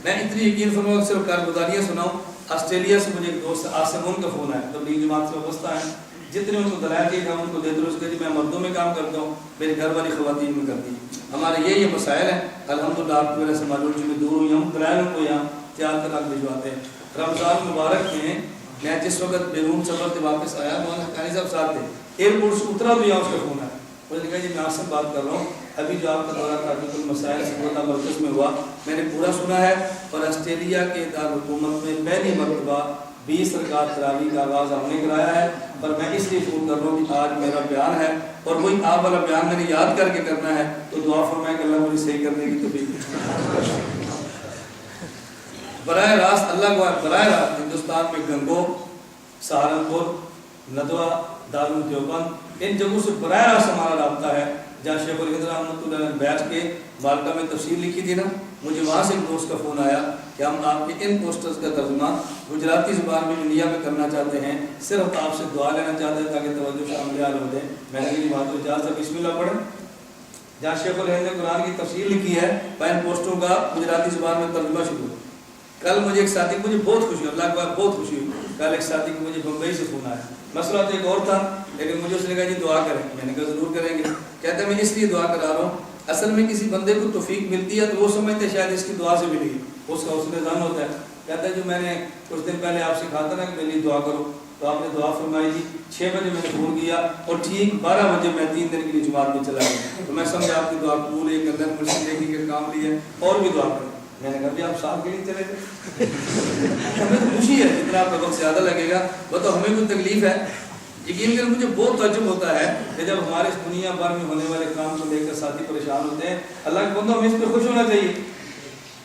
میں اتنی یقین فرماؤں صرف کارگزاریاں سناؤں، آسٹریلیا سے مجھے ایک دوست آسمون کا فون آیا، تبلیغ جماعت سے وابستہ ہیں، جتنے ان کو دلائل کے کام ان کو دیتے رہے، اس کے جی میں مردوں میں کام کرتا ہوں، میری گھر والی خواتین میں کرتی ہیں، ہمارے یہ مسائل ہیں، الحمدللہ آپ کی وجہ سے معلوم میں دور ہوئی ہوں، دلائل کو یہاں تیار کر بھجواتے ہیں۔ رمضان مبارک میں میں جس وقت بیرون سفر سے واپس آیا، مولانا حقانی صاحب ساتھ تھے، ایئرپورٹ سے اترا تو یہاں اس کا فون آیا، انہوں نے کہا جی میں آپ سے بات کر رہا ہوں، ابھی جو آپ کا دورہ تحقیق المسائل سکولہ مرکز میں ہوا میں نے پورا سنا ہے، اور آسٹریلیا کے دارالحکومت میں پہلی مرتبہ 20 رکعت تراویح کا آغاز ہم نے کرایا ہے، اور میں اس لیے فون کر رہا ہوں کہ آج میرا بیان ہے اور وہی آپ والا بیان میں نے یاد کر کے کرنا ہے، تو دعا فرمائیں کہ اللہ مجھے صحیح کرنے کی توفیق۔ براہ راست اللہ کو براہ راست ہندوستان میں گنگو، سہارنپور، ندوہ، دارالعلوم دیوبند، ان جگہوں سے براہ راست ہمارا رابطہ ہے، جہاں شیخ الہند رحمۃ اللہ نے بیٹھ کے مالٹا میں تفسیر لکھی تھی نا، مجھے وہاں سے ایک دوست کا فون آیا کہ ہم آپ کے ان پوسٹرز کا ترجمہ گجراتی زبان میں انڈیا میں کرنا چاہتے ہیں، صرف آپ سے دعا لینا چاہتے ہیں تاکہ توجہ شامل ہو جائے۔ میں نے کہا بات اجازت ہے، بسم اللہ پڑھیں۔ جہاں شیخ الہند نے قرآن کی تفسیر لکھی ہے، ان پوسٹروں کا گجراتی زبان میں ترجمہ شروع ہوا۔ کل مجھے ایک ساتھی مجھے بہت خوشی ہوئی، اللہ کو بہت خوشی ہوئی، کل ایک ساتھی کو مجھے بمبئی سے فون آیا، مسئلہ تو ایک اور تھا لیکن مجھے اس نے کہا جی دعا کریں، میں نے کہا ضرور کریں گے۔ کہتے ہیں میں اس لیے دعا کرا رہا ہوں، اصل میں کسی بندے کو توفیق ملتی ہے تو وہ سمجھتے شاید اس کی دعا سے ملی، اس کا حسن ظن ہوتا ہے۔ کہتا ہے جو میں نے کچھ دن پہلے آپ سے کہا تھا نا کہ میرے لیے دعا کرو، تو آپ نے دعا فرمائی تھی، 6 بجے میں نے فون کیا اور ٹھیک 12 بجے میں 3 دن کے لیے جماعت میں چلا گیا، تو میں سمجھا آپ کی دعا قبول ہے، گردن مرشد دیکھی کے کام لیے اور بھی دعا کریں۔ میں نے کہا بھی آپ صاحب کے لیے چلے گئے، ہمیں تو خوشی ہے، جتنا آپ کا وقت زیادہ لگے گا وہ تو ہمیں کوئی تکلیف ہے۔ یقین کر مجھے بہت تعجب ہوتا ہے کہ جب ہمارے اس دنیا بھر میں ہونے والے کام کو دیکھ کر ساتھی پریشان ہوتے ہیں، اللہ کے بندوں ہمیں اس پہ خوش ہونا چاہیے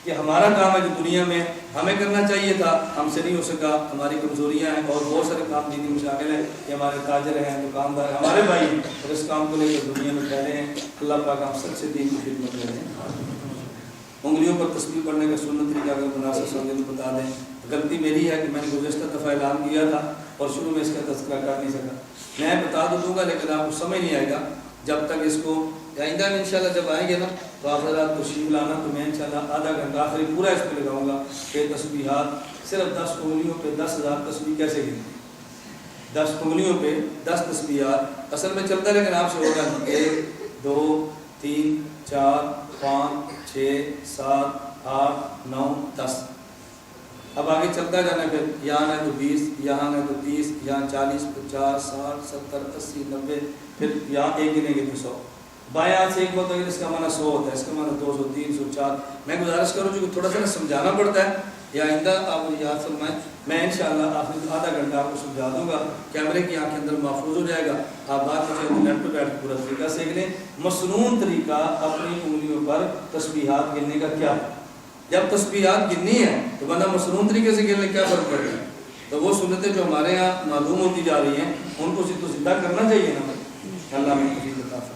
کہ ہمارا کام ہے جو دنیا میں ہمیں کرنا چاہیے تھا، ہم سے نہیں ہو سکا، ہماری کمزوریاں ہیں اور بہت سارے کام دینی مشاغل ہیں کہ ہمارے تاجر ہیں، دکاندار ہیں، ہمارے بھائی ہیں، اور اس کام کو لے کر دنیا میں پھیلے ہیں۔ اللہ پاک ہم سب سے دین کی خدمت کریں۔ انگلیوں پر تسبیح پڑھنے کا سنت طریقہ اگر مناسب سمجھے تو بتا دیں۔ غلطی میری ہے کہ میں نے گزشتہ دفعہ اعلان کیا تھا اور شروع میں اس کا تذکرہ کر نہیں سکا، میں بتا دوں گا لیکن آپ کو سمجھ نہیں آئے گا جب تک اس کو، آئندہ میں انشاءاللہ جب آئیں گے نا تو آپ حضرات تشریف لانا، تو میں انشاءاللہ آدھا گھنٹہ آخری پورا اس پہ لگاؤں گا کہ تسبیحات صرف 10 انگلیوں پہ 10,000 تسبیح کیسے گنیں، 10 انگلیوں پہ 10 تسبیحات اصل میں چلتا ہے لیکن آپ سے ہوگا 1 2 3 4 5 6 7 8 9 10، اب آگے چلتا جانا، پھر یہاں ہے تو 20، یہاں ہے تو 30، یہاں 40 50 60 70 80 90، پھر یہاں ایک گنے گے تو 100، بائیں ہاتھ سے ایک ہوتا ہے اس کا معنی 100 ہوتا ہے، اس کا معنی 200 300 4۔ میں گزارش کروں جو کہ تھوڑا سا سمجھانا پڑتا ہے یا آئندہ آپ مجھے یاد فرمائیں، میں انشاءاللہ آپ کو آدھا گھنٹہ آپ کو سمجھا دوں گا، کیمرے کی آنکھ کے اندر محفوظ ہو جائے گا، آپ بعد میں لیپ ٹاپ بیٹھ پورا طریقہ سیکھ لیں۔ مسنون طریقہ اپنی انگلیوں پر تسبیحات گننے کا کیا ہے؟ جب تسبیحات گننی ہے تو بندہ مسنون طریقے سے گن لے، کیا فرق پڑے گا؟ تو وہ سنتیں جو ہمارے یہاں معلوم ہوتی جا رہی ہیں ان کو تو زندہ کرنا چاہیے نا۔ اللہ میں توفیق عطا فرمائے۔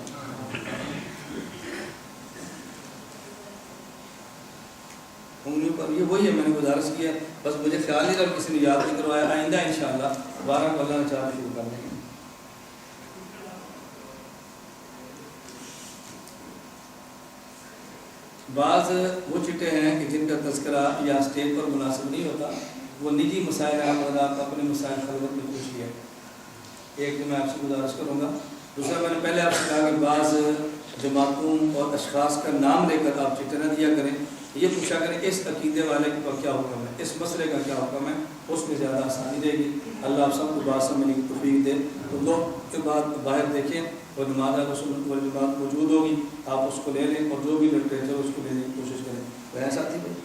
انگلیوں پر یہ وہی ہے، میں نے گزارش کی ہے، بس مجھے خیال نہیں رہا کسی نے یاد نہیں کروایا، آئندہ انشاءاللہ 12 کو اللہ نے چاہا شروع کر دیں گے۔ بعض وہ چٹے ہیں کہ جن کا تذکرہ یا اسٹیج پر مناسب نہیں ہوتا، وہ نجی مسائل آپ اپنے مسائل خلوت میں پوچھیے۔ ایک تو میں آپ سے گزارش کروں گا، دوسرا میں نے پہلے آپ سے کہا کہ بعض جماعتوں اور اشخاص کا نام لے کر آپ چٹے نہ دیا کریں، یہ پوچھا کریں اس عقیدے والے کا کیا حکم ہے، اس مسئلے کا کیا حکم ہے، اس میں زیادہ آسانی رہے گی۔ اللہ آپ سب کو بات سمجھنے کی توفیق دے۔ تو دو کے بعد باہر دیکھیں اور نماز رسول والجماعت موجود ہوگی، آپ اس کو لے لیں اور جو بھی لٹریچر اس کو لینے کی کوشش کریں۔ وہ ساتھی بھائی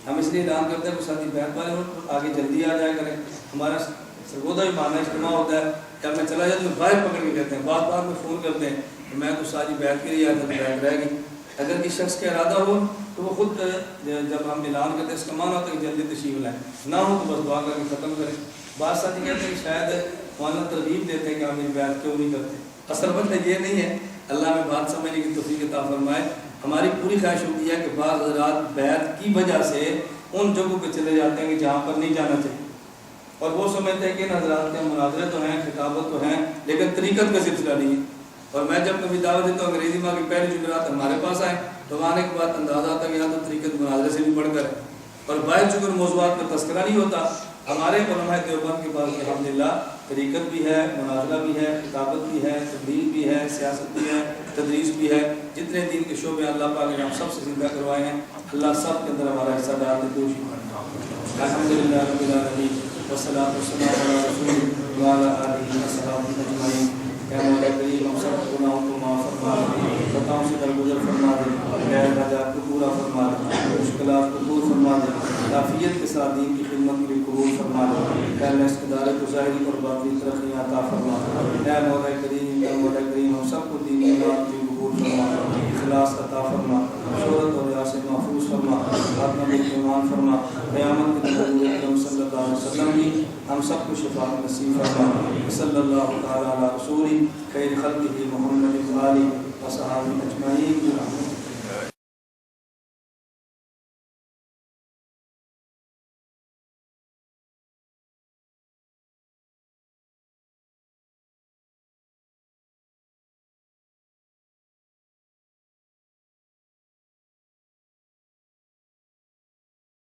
ہم اس لیے اعلان کرتے ہیں کہ ساتھی بیٹھ والے ہوں آگے جلدی آ جایا کریں۔ ہمارا سرگودا بھی ماننا اجتماع ہوتا ہے، جب میں چلا جاتا ہوں باہر پکڑ کے کہتے ہیں، بات بات میں فون کرتے ہیں کہ میں تو ساتھی بیٹھ کے ہی آتا تو بیٹھ رہے گی۔ اگر کسی شخص کا ارادہ ہو تو وہ خود جب ہم اعلان کرتے ہیں اس کا معنی ہوتا ہے کہ جلدی تشریف لائیں، نہ ہو تو بس دعا کر کے ختم کریں۔ بعض ساتھی کہتے ہیں کہ شاید مولانا ترغیب دیتے ہیں کہ ہم میری بیعت کیوں نہیں کرتے، اصل وجہ یہ نہیں ہے۔ اللہ میں بات سمجھنے کی توفیق عطا فرمائے۔ ہماری پوری خواہش ہوتی ہے کہ بعض حضرات بیعت کی وجہ سے ان جگہوں پہ چلے جاتے ہیں کہ جہاں پر نہیں جانا چاہیے، اور وہ سمجھتے ہیں کہ ان حضرات کے مناظرے تو ہیں، خطابت تو ہیں، لیکن طریقت کا سلسلہ نہیں ہے۔ اور میں جب کبھی دعوت دیتا ہوں انگریزی ماں کی پہلی جمعرات ہمارے پاس آئے تو آنے کے بعد اندازہ آتا ہے کہ یہاں تو طریقت مناظرے سے بھی بڑھ کر ہے، اور باہر چکر موضوعات میں تذکرہ نہیں ہوتا۔ ہمارے علماء دیوبند کے پاس الحمدللہ طریقت بھی ہے، مناظرہ بھی ہے، کتابت بھی ہے، تبلیغ بھی ہے، سیاست بھی ہے، تدریس بھی ہے، جتنے دین کے شعبے اللہ پاک نے ہم سب سے زندہ کروائے ہیں، اللہ سب کے اندر ہمارا حصہ ڈال دے۔ الحمدللہ رب العالمین والصلاۃ والسلام علی رسول اللہ وعلی آلہ وصحبہ اجمعین۔ اے مولا کریم ہم سب گناہوں کو معاف فرما دے، خطاؤں سے درگزر فرما دے، غیر حاجات کو پورا فرما دے، مشکلات کو دور فرما دے، عافیت کے ساتھ دین کی خدمت کے لیے قبول فرما دے۔ اے اللہ اس ادارے کو ظاہری اور باطنی ترقیاں عطا فرما دے۔ اے مولا کریم ہم سب کو دین ایمان کی قبول فرما، اخلاص عطا فرما، شہرت اور ریاض سے محفوظ فرما، خاتمہ نیک ایمان فرما۔ قیامت کے دن اکرم صلی اللہ علیہ وسلم کی ہم سب کو شفاعت نصیب فرما۔ صلی اللہ تعالی علی رسول خیر خلقہ محمد و آلہ و صحابہ اجمعین۔